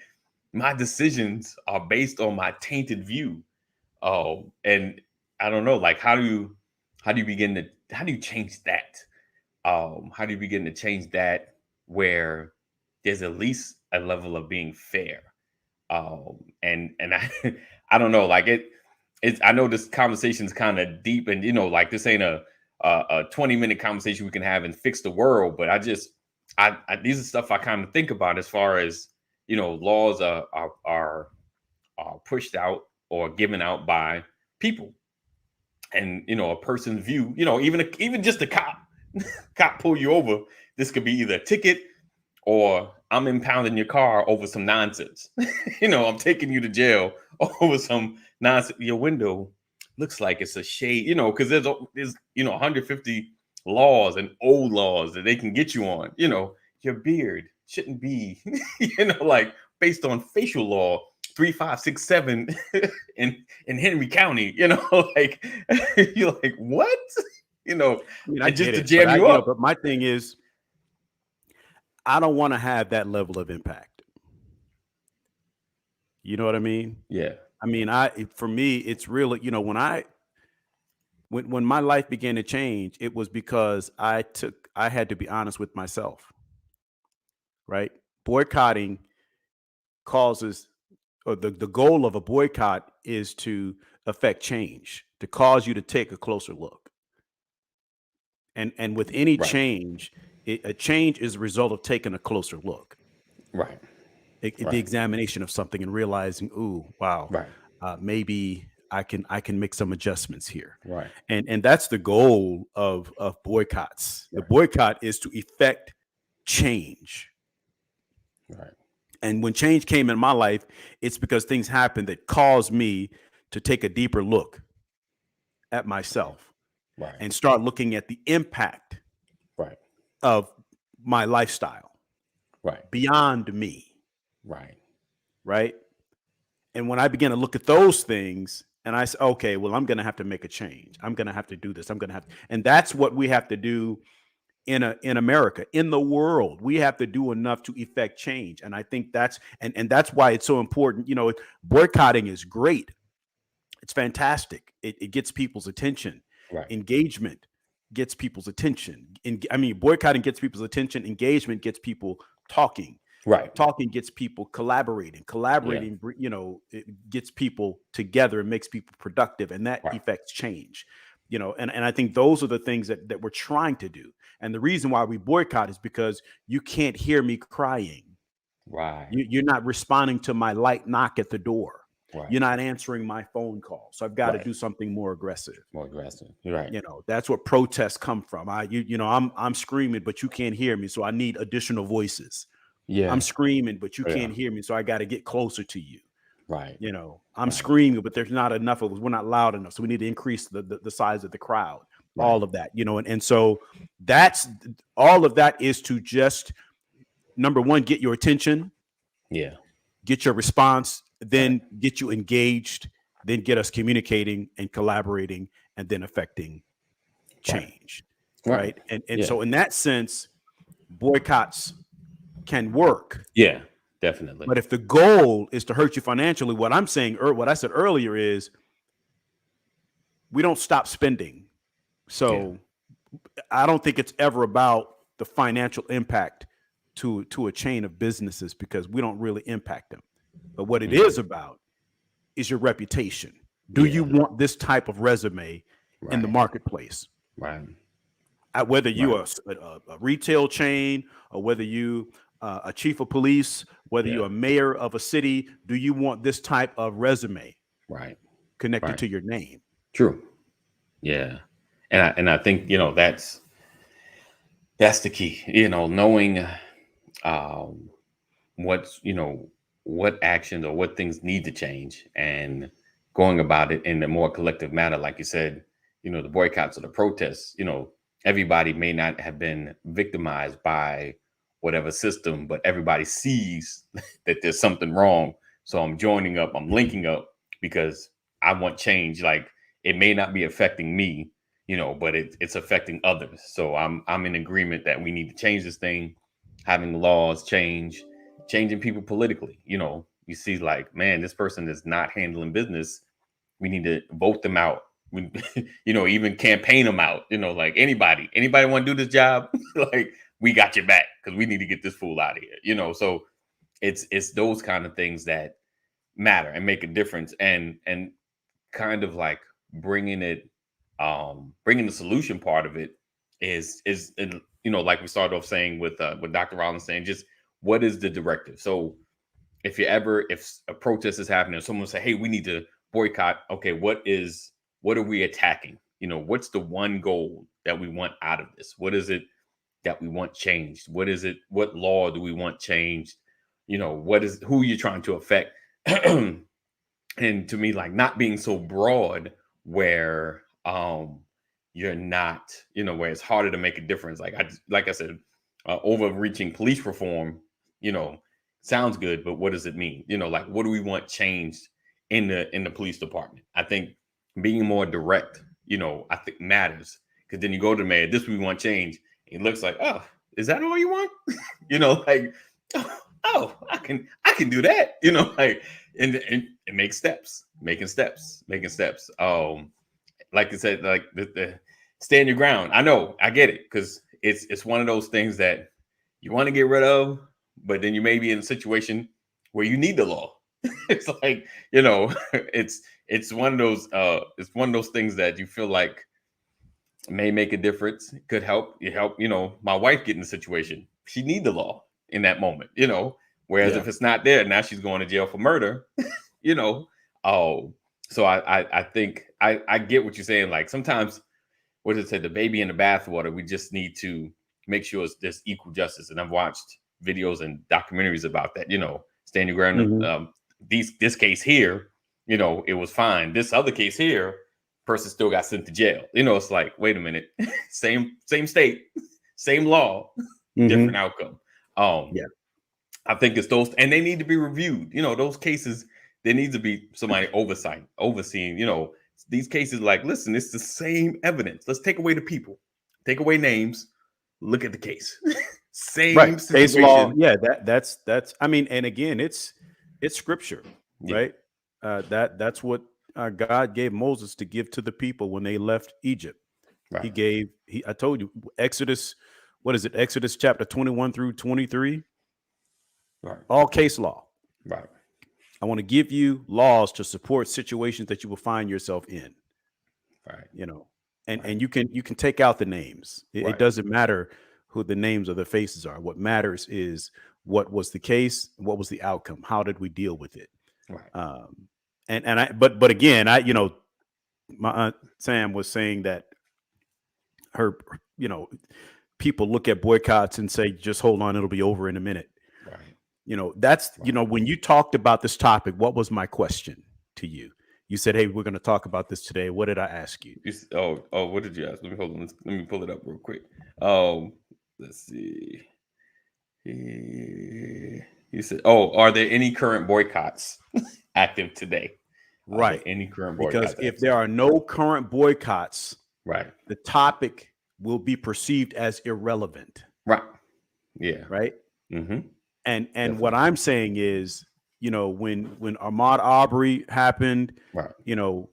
my decisions are based on my tainted view. And I don't know, like how do you change that? How do you begin to change that where there's at least a level of being fair? And I don't know, like it's I know this conversation is kind of deep, and you know, like this ain't a 20-minute conversation we can have and fix the world, but I these are stuff I kind of think about as far as, you know, laws are pushed out or given out by people, and you know, a person's view, you know, even just a cop pull you over, this could be either a ticket or I'm impounding your car over some nonsense. You know, I'm taking you to jail over some nonsense. Your window looks like it's a shade, you know, because there's you know 150 laws and old laws that they can get you on. You know, your beard shouldn't be, you know, like based on facial law 3, 5, 6, 7 in Henry County. You know, like you're like what? You know, I mean, I just get to it, jam you up. but my thing is, I don't want to have that level of impact. You know what I mean? Yeah. I mean, for me, it's really, you know, when my life began to change, it was because I had to be honest with myself, right? Boycotting causes, or the goal of a boycott is to affect change, to cause you to take a closer look. And with any Right. change, a change is a result of taking a closer look. Right. The examination of something and realizing, ooh, wow, Right. Maybe I can make some adjustments here. Right. And that's the goal of boycotts. The boycott is to effect change. Right. And when change came in my life, it's because things happened that caused me to take a deeper look at myself. Right. And start looking at the impact of my lifestyle beyond me. Right. And when I began to look at those things and I said, okay, well, I'm going to have to make a change. I'm going to have to do this. I'm going to have to, and that's what we have to do in America, in the world. We have to do enough to effect change. And I think that's why it's so important. You know, boycotting is great. It's fantastic. It gets people's attention. Engagement gets people's attention. Boycotting gets people's attention. Engagement gets people talking. Talking gets people collaborating. Collaborating, you know, it gets people together and makes people productive, and that affects change. You know, and I think those are the things that we're trying to do. And the reason why we boycott is because you can't hear me crying. You're not responding to my light knock at the door. You're not answering my phone call. So I've got to do something more aggressive. You're right. You know, that's what protests come from. I'm screaming, but you can't hear me. So I need additional voices. Yeah. I'm screaming, but you can't hear me. So I got to get closer to you. You know, I'm screaming, but there's not enough of us. We're not loud enough. So we need to increase the size of the crowd. all of that, and so that's all of that is to just, number one, get your attention, get your response, then get you engaged, then get us communicating and collaborating, and then affecting change. Right. And so in that sense, boycotts can work. Yeah, definitely. But if the goal is to hurt you financially, what I'm saying, or what I said earlier is, we don't stop spending. So I don't think it's ever about the financial impact to a chain of businesses, because we don't really impact them. But what it is about is your reputation. Do you want this type of resume in the marketplace? Right. Whether you are a retail chain, or whether you a chief of police, whether you're a mayor of a city, do you want this type of resume connected to your name? True. Yeah. And I think, that's the key, knowing what actions or what things need to change, and going about it in a more collective manner. Like you said, the boycotts or the protests, everybody may not have been victimized by whatever system, but everybody sees that there's something wrong. So I'm joining up, I'm linking up, because I want change. Like, it may not be affecting me, but it's affecting others. So I'm in agreement that we need to change this thing, having laws changing people politically. You see, like, man, this person is not handling business. We need to vote them out. We, even campaign them out. Like, anybody want to do this job? Like, we got your back, because we need to get this fool out of here. So it's those kind of things that matter and make a difference, and kind of like bringing the solution part of it is like we started off saying with Dr. Rollins saying, just what is the directive? So if a protest is happening and someone say, hey, we need to boycott, okay, what are we attacking? What's the one goal that we want out of this? What is it that we want changed? What law do we want changed? Who you're trying to affect? And to me, like, not being so broad where you're not, where it's harder to make a difference. Like I said, overreaching police reform, sounds good, but what does it mean? Like, what do we want changed in the police department? I think being more direct, I think matters, because then you go to the mayor, this we want change. It looks like, oh, is that all you want? Like, oh, I can do that. Like, and it makes steps, making steps. Like I said, like the stand your ground. I know, I get it, because it's one of those things that you want to get rid of, but then you may be in a situation where you need the law. It's like, it's one of those things that you feel like may make a difference, could help. You help, my wife get in the situation. She need the law in that moment, whereas if it's not there, now she's going to jail for murder, so I think I get what you're saying. Like, sometimes, what did it say, the baby in the bathwater, we just need to make sure there's equal justice. And I've watched videos and documentaries about that, stand your ground. Mm-hmm. This case here, it was fine. This other case here, person still got sent to jail. It's like, wait a minute, same state, same law, different outcome. I think it's those, and they need to be reviewed. Those cases, there needs to be somebody overseeing. These cases, like, listen, it's the same evidence. Let's take away the people, take away names, look at the case. Same situation. Case law. Yeah, that's. I mean, and again, it's scripture, right? That's what God gave Moses to give to the people when they left Egypt. Right. I told you, Exodus. What is it? Exodus chapter 21 through 23. Right. All case law. Right. I want to give you laws to support situations that you will find yourself in. Right. And you can take out the names. It doesn't matter who the names or the faces are. What matters is what was the case, what was the outcome, how did we deal with it. Right. But again, my Aunt Sam was saying that her, people look at boycotts and say, just hold on, it'll be over in a minute. Right. That's, when you talked about this topic, what was my question to you? You said, "Hey, we're going to talk about this today." What did I ask you? What did you ask? Let me hold on. Let me pull it up real quick. Let's see. You said, are there any current boycotts active today? Right. Are there any current Because boycotts if active? there are no current boycotts, Right. the topic will be perceived as irrelevant. Right. Yeah. Right. Mm-hmm. And what I'm saying is, when Ahmaud Arbery happened, Right.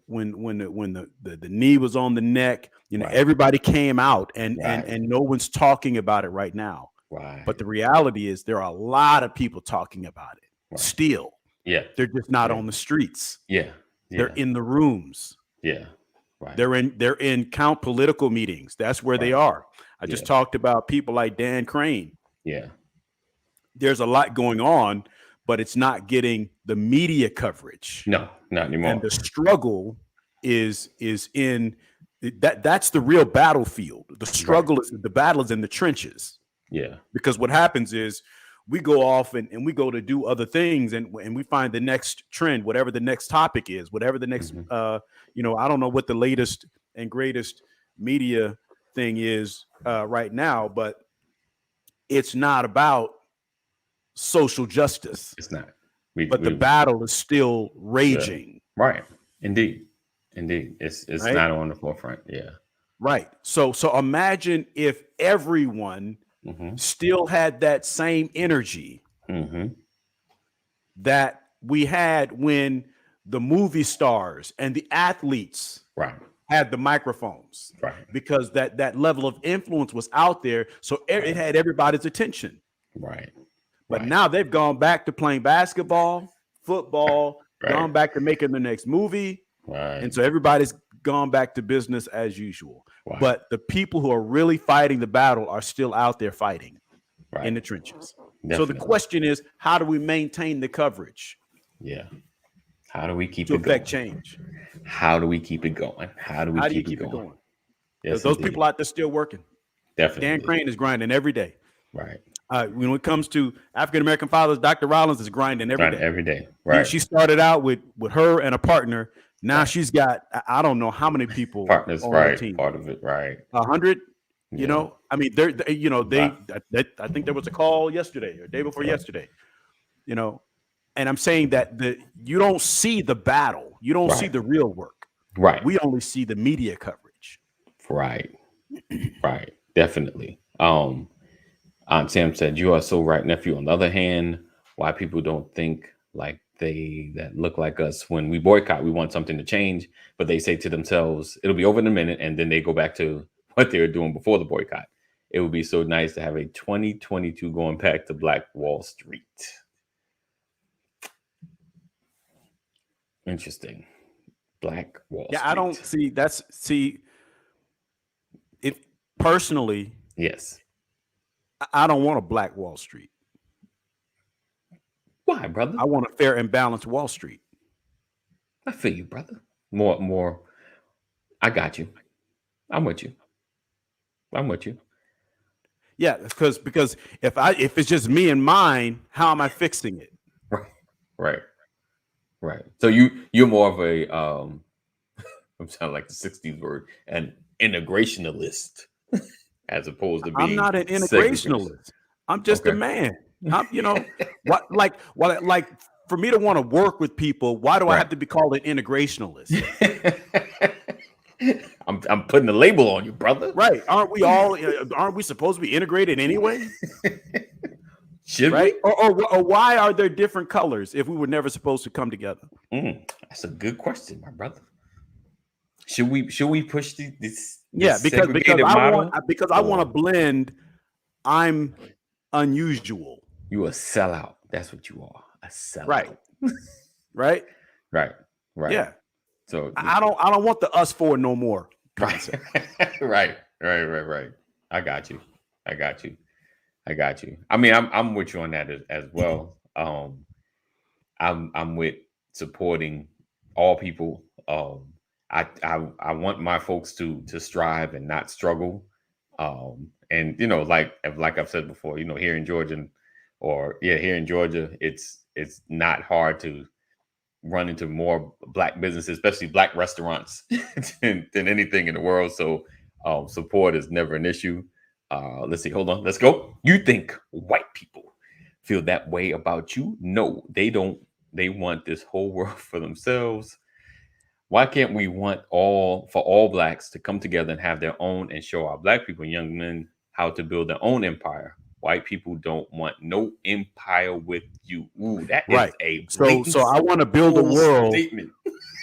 when the knee was on the neck, Right. everybody came out and Right. no one's talking about it right now. Right. But the reality is there are a lot of people talking about it still. Yeah. They're just not on the streets. Yeah. They're in the rooms. Yeah. Right. They're in count political meetings. That's where they are. I just talked about people like Dan Crane. Yeah. There's a lot going on, but it's not getting the media coverage. No, not anymore. And the struggle is in that's the real battlefield. The struggle is the battle is in the trenches. Yeah. Because what happens is we go off and we go to do other things and we find the next trend, whatever the next topic is, whatever the next I don't know what the latest and greatest media thing is right now, but it's not about social justice. It's not. But the battle is still raging. Yeah. Right. Indeed. It's right? Not on the forefront. Yeah. Right. So imagine if everyone still had that same energy that we had when the movie stars and the athletes had the microphones. Right. Because that level of influence was out there. So it had everybody's attention. Right. But now they've gone back to playing basketball, football, gone back to making the next movie. Right. And so everybody's gone back to business as usual. Right. But the people who are really fighting the battle are still out there fighting in the trenches. Definitely. So the question is, how do we maintain the coverage? Yeah. How do we keep it going? To affect change. How do we keep it going? How do we keep it going? Because those people out there still working. Definitely. Dan Crane is grinding every day. Right. When it comes to African-American fathers, Dr. Rollins is grinding every day. Right. She started out with her and a partner. Now she's got, I don't know how many people partners, on the team. Part of it, right. 100, I mean, I think there was a call yesterday or day before yesterday, and I'm saying that you don't see the battle. You don't see the real work. Right. We only see the media coverage. Right. Right. Definitely. Sam said, "You are so right, nephew. On the other hand, why people don't think like that look like us when we boycott, we want something to change, but they say to themselves, it'll be over in a minute, and then they go back to what they were doing before the boycott. It would be so nice to have a 2022 going back to Black Wall Street." Interesting. Black Wall Street. Yeah, I don't see it personally. Yes. I don't want a Black Wall Street. Why, brother? I want a fair and balanced Wall Street. I feel you, brother. More. I got you. I'm with you. Yeah, because if it's just me and mine, how am I fixing it? Right. So you're more of a I'm sounding like the 60s word, an integrationalist, as opposed to being. I'm not an integrationalist. I'm just a man. Like for me to want to work with people, why do I have to be called an integrationalist? I'm putting a label on you, brother. Right? Aren't we supposed to be integrated anyway? Should we? Or why are there different colors if we were never supposed to come together? That's a good question, my brother. Should we push this? Yeah, because I want to blend. I'm unusual. You a sellout. That's what you are. A sellout. Right. Yeah. So I don't want the us four no more. Right. I got you. I mean, I'm with you on that as well. I'm with supporting all people. I want my folks to strive and not struggle. And like I've said before, here in Georgia, it's not hard to run into more Black businesses, especially Black restaurants, than anything in the world. So support is never an issue. Let's see. Hold on. Let's go. You think white people feel that way about you? No, they don't. They want this whole world for themselves. Why can't we want all Blacks to come together and have their own and show our Black people and young men how to build their own empire? White people don't want no empire with you. Ooh, that is a blatant, so I want to build a world statement.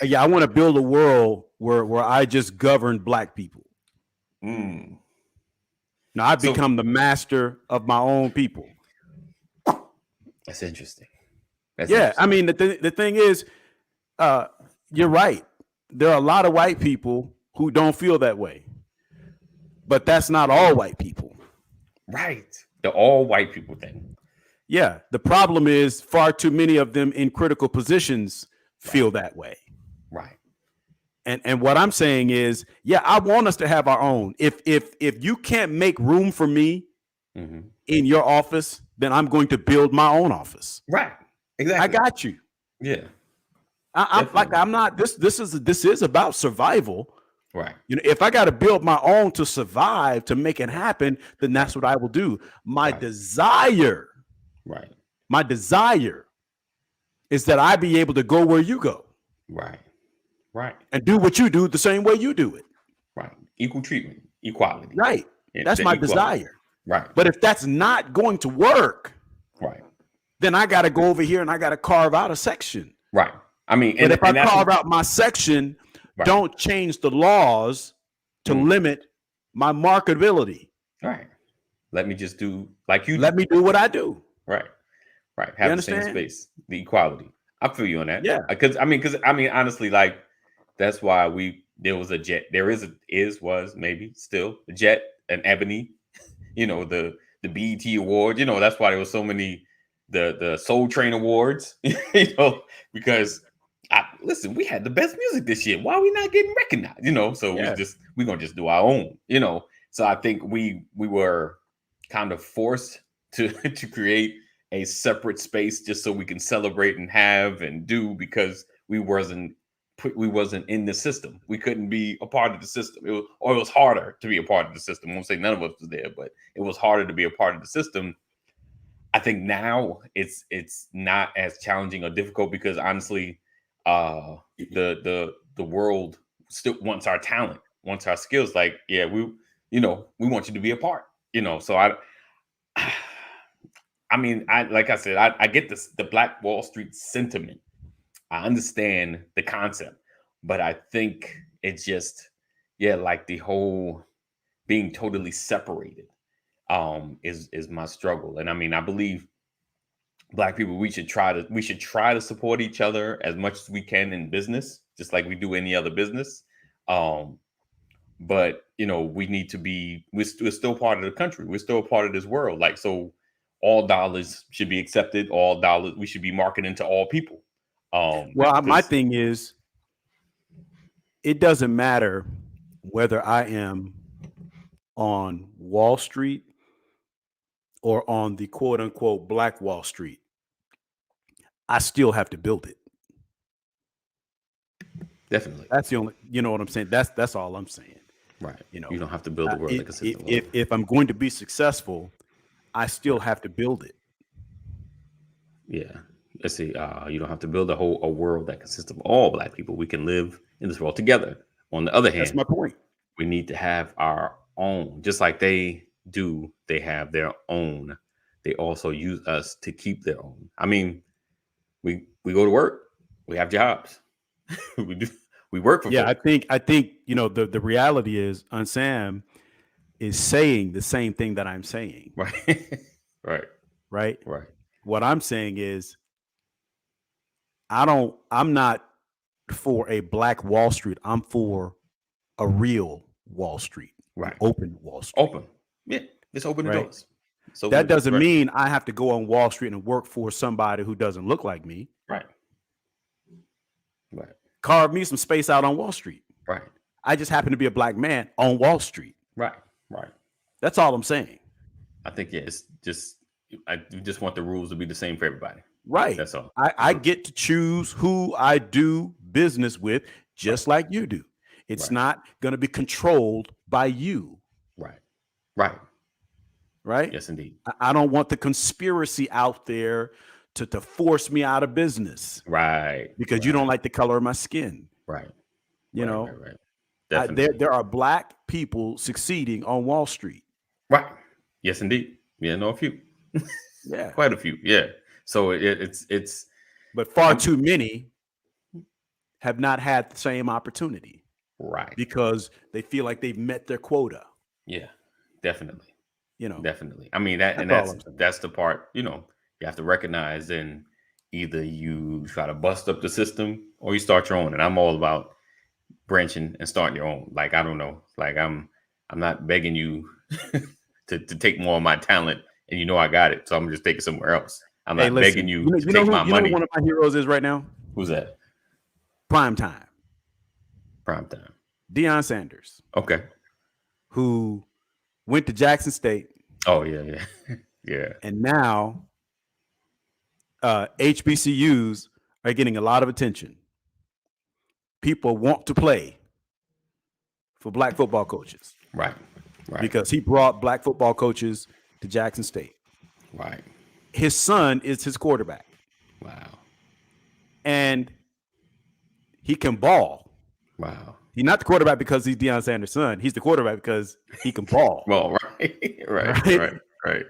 Yeah, I want to build a world where I just govern Black people. Mm. Now I become the master of my own people. That's interesting. I mean, the thing is, you're right. There are a lot of white people who don't feel that way, but that's not all white people. Right. The all white people thing. Yeah. The problem is far too many of them in critical positions feel that way. Right. And what I'm saying is, yeah, I want us to have our own. If you can't make room for me in your office, then I'm going to build my own office. Right. Exactly. I got you. Yeah. I'm not. This is about survival. Right. You know, if I got to build my own to survive, to make it happen, then that's what I will do. My desire is that I be able to go where you go. Right. Right. And do what you do the same way you do it. Right. Equal treatment, equality. Right. That's my desire. Right. But if that's not going to work, right, then I got to go over here and I got to carve out a section. Right. I mean, but if I carve out my section, don't change the laws to limit my marketability. Right. Let me just do like you. Let me do what I do. Right. Right. Have the same space, the equality. I feel you on that. Yeah. Because I mean, honestly, like that's why there was a jet. There was maybe still a jet, an ebony. You know, the BET Award. You know, that's why there was so many the Soul Train Awards. You know, because listen, we had the best music this year. Why are we not getting recognized? You know, so we're gonna just do our own. You know, so I think we were kind of forced to create a separate space just so we can celebrate and have and do because we wasn't in the system. We couldn't be a part of the system. It was harder to be a part of the system. I won't say none of us was there, but it was harder to be a part of the system. I think now it's not as challenging or difficult because honestly, the world still wants our talent, wants our skills. Like, yeah, we want you to be a part. You know, so I mean, like I said, I get this, the Black Wall Street sentiment. I understand the concept, but I think it's just, like the whole being totally separated is my struggle. And I mean, I believe Black people, we should try to support each other as much as we can in business, just like we do any other business. But you know, we need to be, we're still part of the country. We're still a part of this world. Like, so all dollars should be accepted. All dollars, we should be marketing to all people. Well, my thing is, it doesn't matter whether I am on Wall Street or on the quote unquote Black Wall Street. I still have to build it. Definitely. That's the only, you know what I'm saying? That's all I'm saying. Right. You know, you don't have to build the world like a system. If I'm going to be successful, I still have to build it. Yeah. Let's see. You don't have to build a world that consists of all Black people. We can live in this world together. On the other hand, that's my point. We need to have our own, just like they do. They have their own. They also use us to keep their own. I mean, we go to work. We have jobs. We work for. Yeah, folk. I think you know the reality is, Sam is saying the same thing that I'm saying. Right. Right. What I'm saying is, I'm not for a Black Wall Street. I'm for a real Wall Street. Right. Open Wall Street. Open. Yeah. Just open the doors. So that doesn't mean I have to go on Wall Street and work for somebody who doesn't look like me. Right. Carve me some space out on Wall Street. Right. I just happen to be a Black man on Wall Street. Right. That's all I'm saying. I think it's just, I just want the rules to be the same for everybody. Right. That's all. I get to choose who I do business with, just like you do. It's not going to be controlled by you. Right. Right. Right. Yes, indeed. I don't want the conspiracy out there to force me out of business. Right. Because you don't like the color of my skin. Right. You know, Right. Definitely. There are black people succeeding on Wall Street. Right. Yes, indeed. Yeah, know a few. Yeah. Quite a few. Yeah. So it's but far too many have not had the same opportunity. Right. Because they feel like they've met their quota. Yeah, definitely. You know, definitely. I mean, that's the part, you have to recognize. Then either you try to bust up the system or you start your own. And I'm all about branching and starting your own. Like, I don't know, like I'm not begging you to take more of my talent, and I got it, so I'm just taking somewhere else. I'm not begging you to take my money. You know who one of my heroes is right now? Who's that? Prime time. Deion Sanders. Okay. Who went to Jackson State. Oh, yeah. Yeah. And now HBCUs are getting a lot of attention. People want to play for black football coaches. Right. Because he brought black football coaches to Jackson State. Right. His son is his quarterback. Wow. And he can ball. Wow. He's not the quarterback because he's Deion Sanders' son. He's the quarterback because he can ball. Well, right.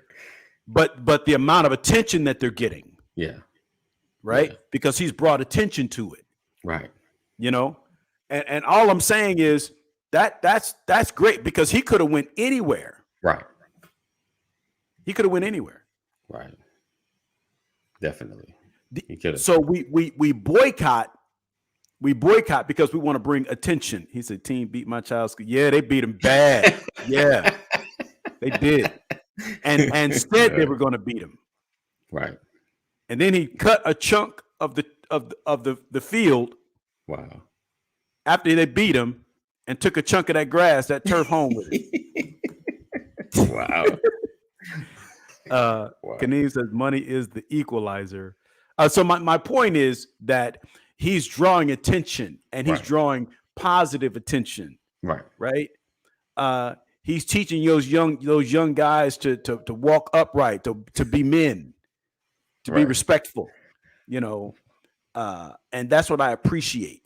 But the amount of attention that they're getting. Yeah. Right? Yeah. Because he's brought attention to it. Right. And all I'm saying is that's great, because he could have went anywhere. Right. He could have went anywhere. Right. Definitely. So we boycott. We boycott because we want to bring attention. He said, "Team beat my child's school." Yeah, they beat him bad. Yeah, they did. And said they were going to beat him. Right. And then he cut a chunk of the field. Wow. After they beat him, and took a chunk of that grass, that turf, home with him. Wow. Kaneem says money is the equalizer. So my point is that he's drawing attention, and he's drawing positive attention. Right. He's teaching those young guys to walk upright, to be men, to be respectful, and that's what I appreciate.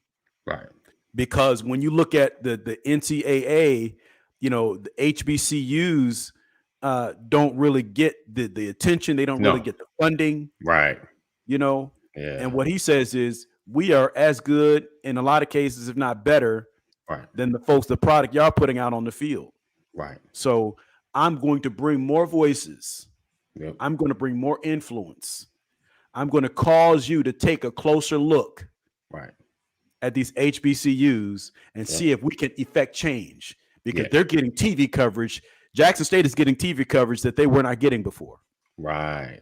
Right. Because when you look at the NCAA, the HBCUs don't really get the attention. They don't really get the funding. Right. Yeah. And what he says is we are as good in a lot of cases, if not better, than the product y'all putting out on the field. Right. So I'm going to bring more voices. Yep. I'm going to bring more influence. I'm going to cause you to take a closer look at these HBCUs and see if we can effect change, because they're getting TV coverage. Jackson State is getting TV coverage that they were not getting before. Right.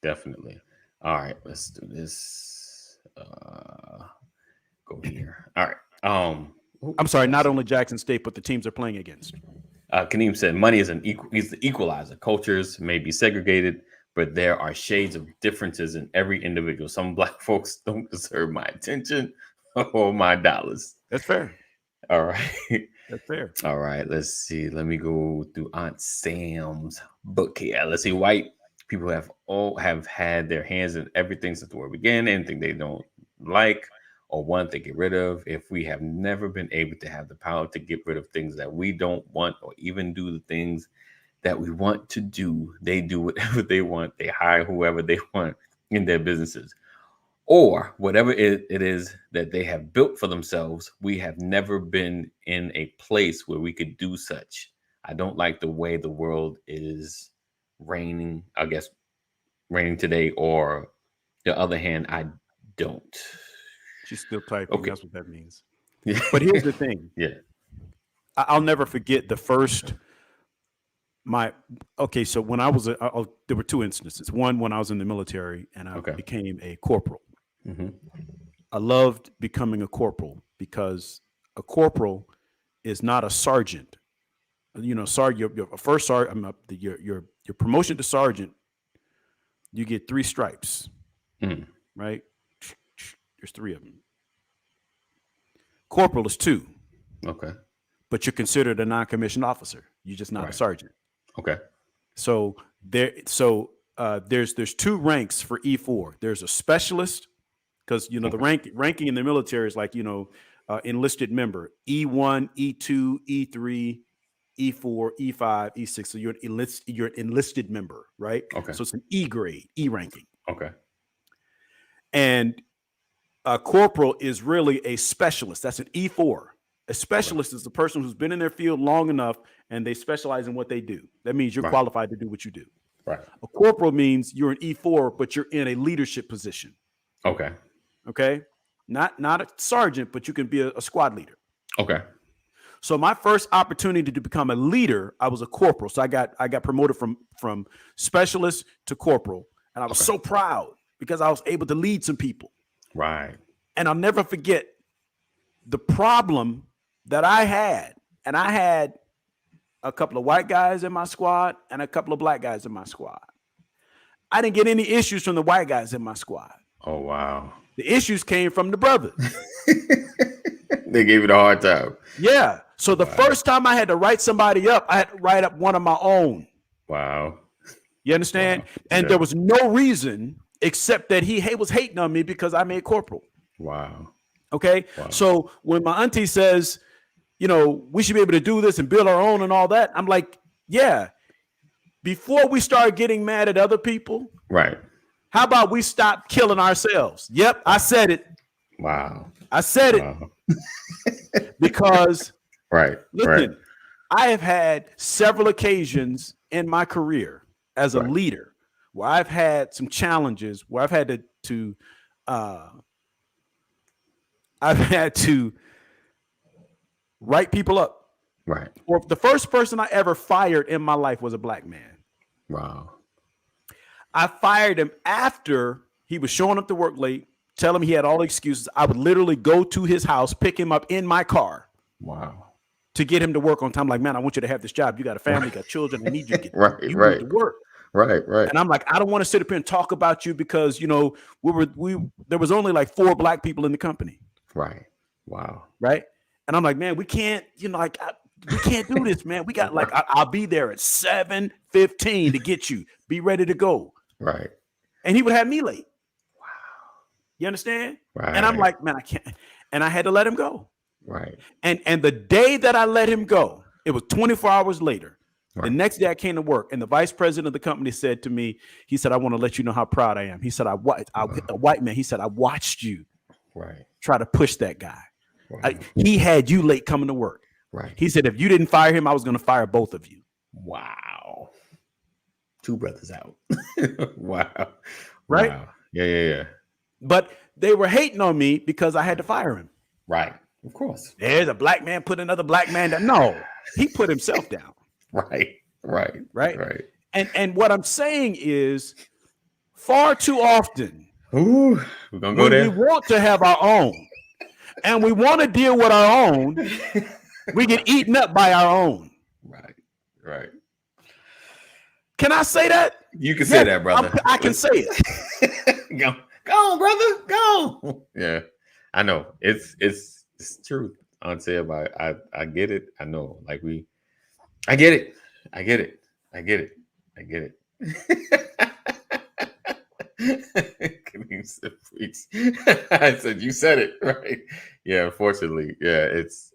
Definitely. All right, let's do this. Go here. All right. I'm sorry, not only Jackson State, but the teams they're playing against. Kaneem said money is is the equalizer. Cultures may be segregated, but there are shades of differences in every individual. Some black folks don't deserve my attention or my dollars. That's fair. All right. That's fair. All right. Let's see. Let me go through Aunt Sam's book here. Let's see. White people have had their hands in everything since the war began. Anything they don't like or want to get rid of. If we have never been able to have the power to get rid of things that we don't want, or even do the things that we want to do, they do whatever they want. They hire whoever they want in their businesses, or whatever it is that they have built for themselves. We have never been in a place where we could do such. I don't like the way the world is reigning today, or the other hand, I don't. She's still typing. Okay. That's what that means. Yeah. But here's the thing. Yeah. I'll never forget the first. So when I was, there were two instances. One, when I was in the military and I became a corporal. Mm-hmm. I loved becoming a corporal because a corporal is not a sergeant. Sergeant, your first sergeant, your promotion to sergeant you get 3 stripes, Mm. right? There's 3 of them. Corporal is 2, Okay. but you're considered a non-commissioned officer. You're just not a Right. sergeant. Okay. So there's 2 ranks for E4. There's a specialist, because the ranking in the military is like enlisted member, E1, E2, E3, E4, E5, E6. So you're an enlisted member, right? Okay. So it's an E grade, E ranking. Okay. And a corporal is really a specialist. That's an E4. A specialist is the person who's been in their field long enough and they specialize in what they do. That means you're qualified to do what you do. Right. A corporal means you're an E4, but you're in a leadership position. Okay. Okay. Not a sergeant, but you can be a squad leader. Okay. So my first opportunity to become a leader, I was a corporal. So I got promoted from specialist to corporal. And I was so proud because I was able to lead some people. Right. And I'll never forget the problem that I had. And I had a couple of white guys in my squad and a couple of black guys in my squad. I didn't get any issues from the white guys in my squad. Oh, wow. The issues came from the brothers. They gave you the hard time. Yeah. So the first time I had to write somebody up, I had to write up one of my own. Wow. You understand? Wow. And there was no reason except that he was hating on me because I made corporal. Wow. Okay. Wow. So when my auntie says, we should be able to do this and build our own and all that, I'm like, yeah. Before we start getting mad at other people, right? How about we stop killing ourselves? Yep, I said it. Wow. I said it because, listen, I have had several occasions in my career as a leader where I've had some challenges where I've had to write people up. Right. Or the first person I ever fired in my life was a black man. Wow. I fired him after he was showing up to work late, tell him he had all the excuses. I would literally go to his house, pick him up in my car. Wow. To get him to work on time. Like, man, I want you to have this job. You got a family, got children. I need you to get need to work. Right. And I'm like, I don't want to sit up here and talk about you because, there was only like 4 black people in the company. Right. Wow. Right. And I'm like, man, we can't, we can't do this, man. We got I'll be there at 7:15 to get you. Be ready to go. Right. And he would have me late. Wow. You understand? Right. And I'm like, man, I can't. And I had to let him go. Right. And the day that I let him go, it was 24 hours later. Right. The next day I came to work and the vice president of the company said to me, he said, I want to let you know how proud I am. He said, a white man, he said, I watched you try to push that guy. Wow. He had you late coming to work. Right. He said, if you didn't fire him, I was going to fire both of you. Wow. 2 brothers out. Wow. Right. Wow. Yeah. But they were hating on me because I had to fire him. Right. Of course. There's a black man put another black man down. No, he put himself down. Right. And what I'm saying is far too often, we're gonna go there. We want to have our own and we want to deal with our own. We get eaten up by our own. Right. Can I say that? You can say that, brother. I can say it. Go on, brother. Go. Yeah, I know. It's truth. I'll say about it. I get it. I know. I get it. I said you said it right. Yeah, unfortunately, yeah. It's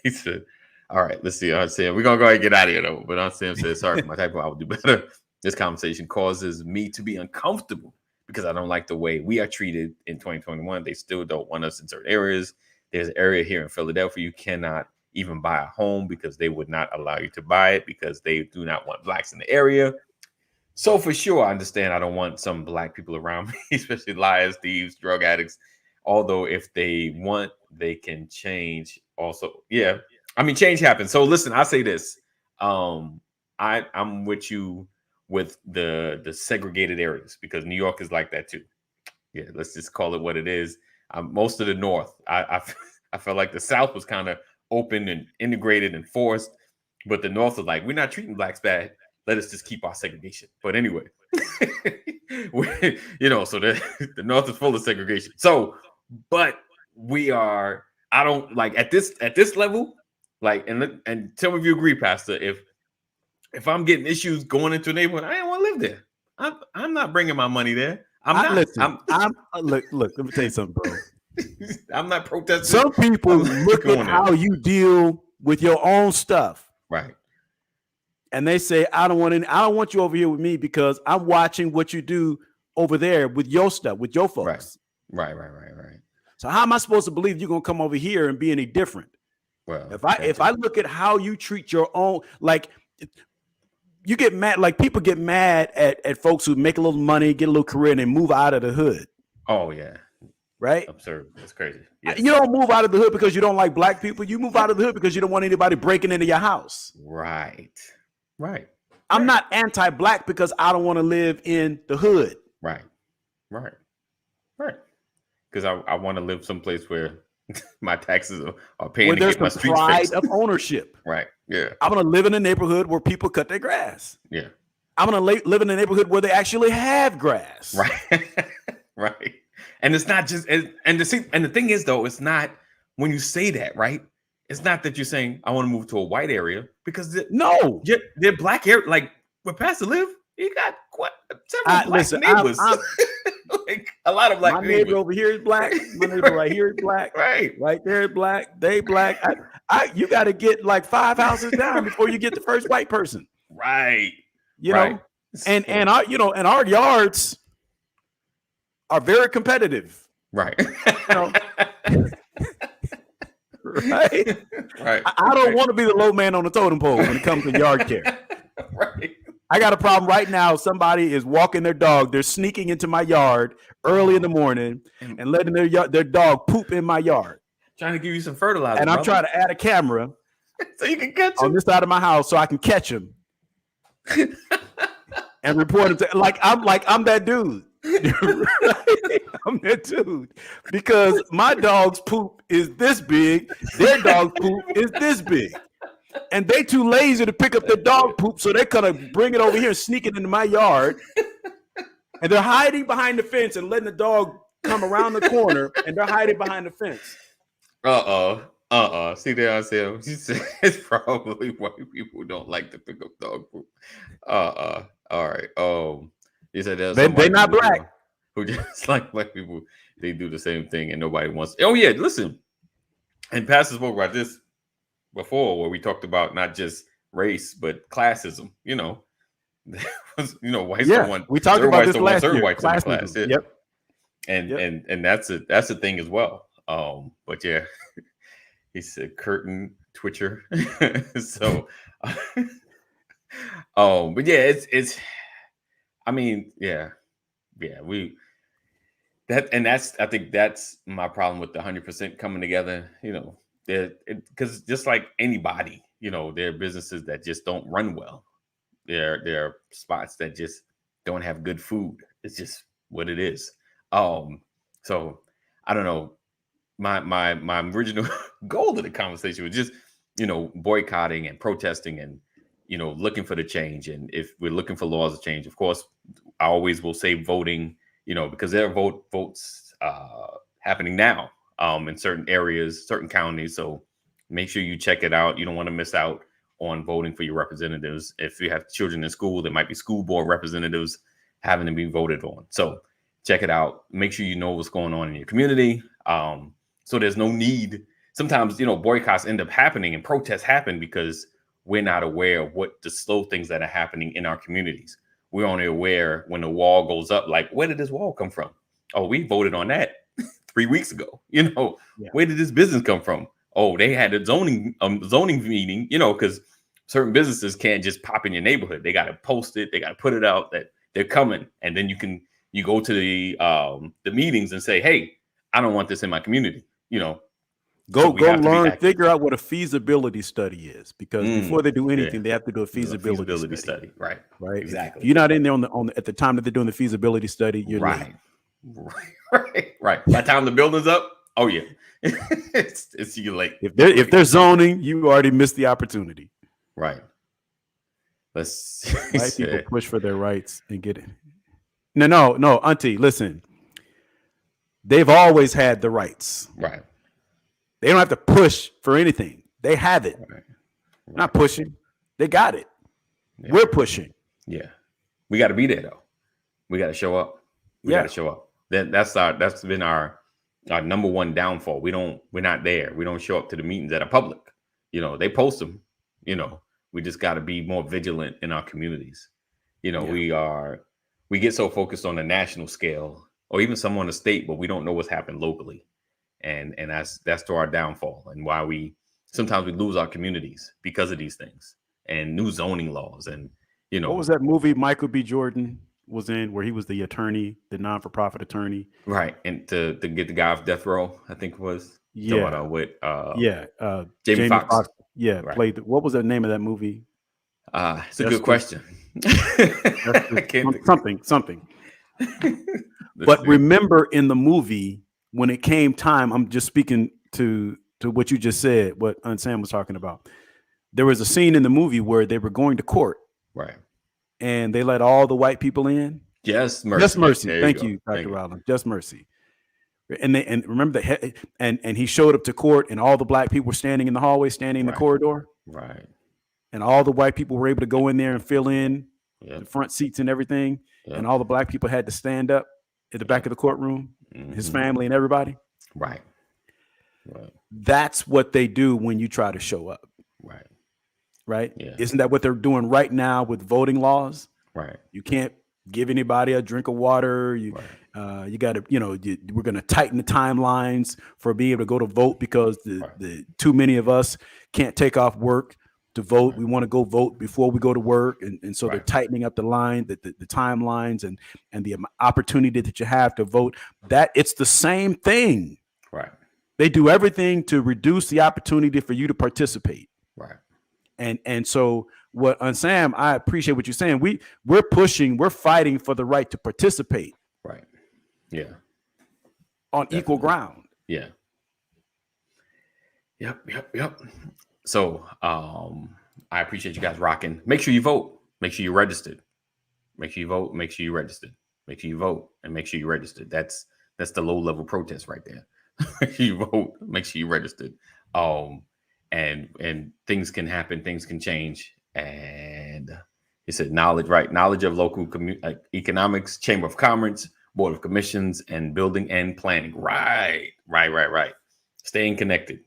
he said, all right, let's see. I'm saying we're gonna go ahead and get out of here though. But I'm saying sorry for my typo. I will do better. This conversation causes me to be uncomfortable because I don't like the way we are treated in 2021. They still don't want us in certain areas. There's an area here in Philadelphia you cannot even buy a home because they would not allow you to buy it because they do not want blacks in the area. So for sure, I understand I don't want some black people around me, especially liars, thieves, drug addicts. Although if they want, they can change also. Yeah. I mean, change happens. So listen, I say this. I'm with you with the segregated areas because New York is like that too. Yeah, let's just call it what it is. Most of the North, I felt like the South was kind of open and integrated and forced, but the North was like, we're not treating blacks bad. Let us just keep our segregation. But anyway, So the North is full of segregation. So, but we are. I don't like at this level. Like, and tell me if you agree, Pastor. If I'm getting issues going into a neighborhood, I don't want to live there. I'm not bringing my money there. Listen, look. Let me tell you something, bro. I'm not protesting. Some people look at how you deal with your own stuff, right? And they say, I don't want you over here with me because I'm watching what you do over there with your stuff, with your folks. Right. So how am I supposed to believe you're gonna come over here and be any different? Well, if I look at how you treat your own, like you get mad, like people get mad at folks who make a little money, get a little career, and then move out of the hood. Oh yeah. Right? Absurd. That's crazy. Yes. You don't move out of the hood because you don't like black people. You move out of the hood because you don't want anybody breaking into your house. Right. I'm not anti-black because I don't want to live in the hood. Right. Because I want to live someplace where my taxes are paying where to there's get my the streets pride fixed. of ownership. Right. Yeah. I'm going to live in a neighborhood where people cut their grass. Yeah. I'm going to live in a neighborhood where they actually have grass. Right. Right. And it's not just and the thing is though, it's not when you say that, right? It's not that you're saying I want to move to a white area because they're black area. Like where Pastor live, you got several black neighbors. Like a lot of black my neighbors. Neighbor over here is black. My neighbor right here is black. Right there is black. They black. You got to get like 5 houses down before you get the first white person. Right. You know, and our yards are very competitive. Right. Right. I don't want to be the low man on the totem pole when it comes to yard care. Right. I got a problem right now. Somebody is walking their dog. They're sneaking into my yard early in the morning and letting their dog poop in my yard. Trying to give you some fertilizer. And I'm trying to add a camera so you can catch him on this side of my house so I can catch him and report him to I'm that dude. I'm that dude because my dog's poop is this big, their dog's poop is this big, and they too lazy to pick up their dog poop, so they're gonna bring it over here and sneak it into my yard, and they're hiding behind the fence and letting the dog come around the corner, and they're hiding behind the fence. See there, I said it's probably white people don't like to pick up dog poop. All right. You said they're not black. Who just like black people, they do the same thing and nobody wants. Oh yeah, listen. And Pastor spoke about this before, where we talked about not just race but classism. Whites don't want. We talked about this last year. Whites in the class. Yep. And that's a thing as well. But yeah, he's a curtain twitcher. So, but yeah, it's. I mean, yeah, I think that's my problem with the 100% coming together. Because just like anybody, there are businesses that just don't run well. There are spots that just don't have good food. It's just what it is. So I don't know. My original goal of the conversation was just, boycotting and protesting and, looking for the change. And if we're looking for laws of change, of course, I always will say voting, because there are votes happening now in certain areas, certain counties. So make sure you check it out. You don't want to miss out on voting for your representatives. If you have children in school, there might be school board representatives having to be voted on. So check it out. Make sure you know what's going on in your community. So there's no need. Sometimes, boycotts end up happening and protests happen because we're not aware of what the slow things that are happening in our communities. We're only aware when the wall goes up, like, where did this wall come from? Oh, we voted on that 3 weeks ago. Where did this business come from? Oh, they had a zoning meeting, because certain businesses can't just pop in your neighborhood. They got to post it. They got to put it out that they're coming. And then you go to the meetings and say, hey, I don't want this in my community, Go learn, figure out what a feasibility study is, because before they do anything, they have to do a feasibility study. Right. Exactly. If you're not in there at the time that they're doing the feasibility study, you're right. By the time the building's up, oh yeah, it's you late. If they're zoning, you already missed the opportunity. Right. White people push for their rights and get it. No, Auntie, listen. They've always had the rights. Right. They don't have to push for anything. They have it. Right. Not pushing. They got it. Yeah. We're pushing. Yeah. We got to be there though. We got to show up. We got to show up. That's been our number one downfall. We're not there. We don't show up to the meetings that are public. They post them. We just got to be more vigilant in our communities. We get so focused on the national scale or even some on the state, but we don't know what's happened locally. And that's to our downfall and why sometimes we lose our communities because of these things and new zoning laws. And, what was that movie Michael B. Jordan was in where he was the attorney, the non-for-profit attorney? Right. And to get the guy off death row, I think it was. Yeah. With Jamie Foxx. Yeah. Right. Played. What was the name of that movie? It's a good question. I can't something. But remember in the movie, when it came time, I'm just speaking to what you just said, what Sam was talking about. There was a scene in the movie where they were going to court. Right. And they let all the white people in. Just mercy. Just mercy. Thank you, Dr. Rowland. Just mercy. And remember and he showed up to court and all the black people were standing in the hallway, standing in the corridor. Right. And all the white people were able to go in there and fill in the front seats and everything. Yep. And all the black people had to stand up at the back of the courtroom, his family and everybody. Right. That's what they do when you try to show up. Right. Yeah. Isn't that what they're doing right now with voting laws? Right. You can't give anybody a drink of water. You got to, we're going to tighten the timelines for being able to go to vote because the too many of us can't take off work to vote. We want to go vote before we go to work. And so they're tightening up the line, the timelines and the opportunity that you have to vote. That it's the same thing. Right. They do everything to reduce the opportunity for you to participate. Right. And so what Sam, I appreciate what you're saying. We're pushing, we're fighting for the right to participate. Right. Yeah. On Definitely. Equal ground. Yeah. Yep. So I appreciate you guys rocking. Make sure you vote. Make sure you're registered. Make sure you vote. Make sure you're registered. Make sure you vote and make sure you're registered. That's the low level protest right there. Make sure you vote. Make sure you're registered. And things can happen, things can change. And he said knowledge of local economics, Chamber of Commerce, Board of Commissions, and building and planning. Right. Stay connected.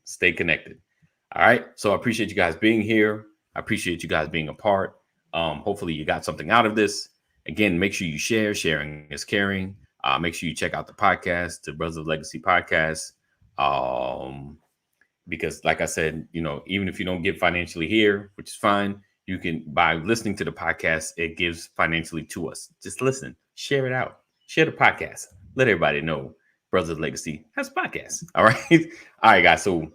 All right. So I appreciate you guys being here. I appreciate you guys being a part. Hopefully you got something out of this. Again, make sure you share. Sharing is caring. Make sure you check out the podcast, the Brothers of Legacy podcast. Because like I said, even if you don't give financially here, which is fine, you can, by listening to the podcast, it gives financially to us. Just listen, share it out, share the podcast. Let everybody know Brothers of Legacy has podcasts. All right. All right, guys. So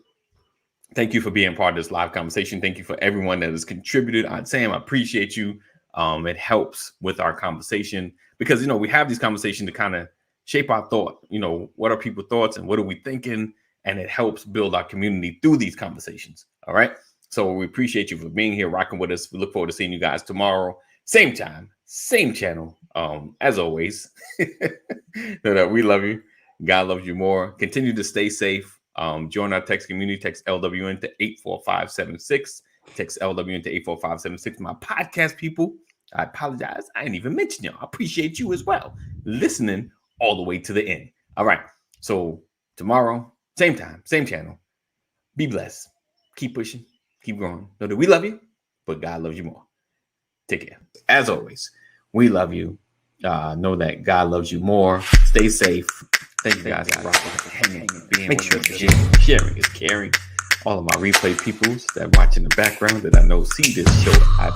thank you for being part of this live conversation. Thank you for everyone that has contributed. Sam, I appreciate you. It helps with our conversation because, we have these conversations to kind of shape our thought. What are people's thoughts and what are we thinking? And it helps build our community through these conversations. All right. So we appreciate you for being here, rocking with us. We look forward to seeing you guys tomorrow. Same time, same channel. As always, we love you. God loves you more. Continue to stay safe. Join our text community. Text LWN to 84576. Text LWN to 84576. My podcast people, I apologize. I didn't even mention y'all. I appreciate you as well. Listening all the way to the end. All right. So tomorrow, same time, same channel. Be blessed. Keep pushing. Keep growing. Know that we love you, but God loves you more. Take care. As always, we love you. Know that God loves you more. Stay safe. Thank you guys for hanging. Make sure sharing is caring. All of my replay peoples that watch in the background that I know see this show.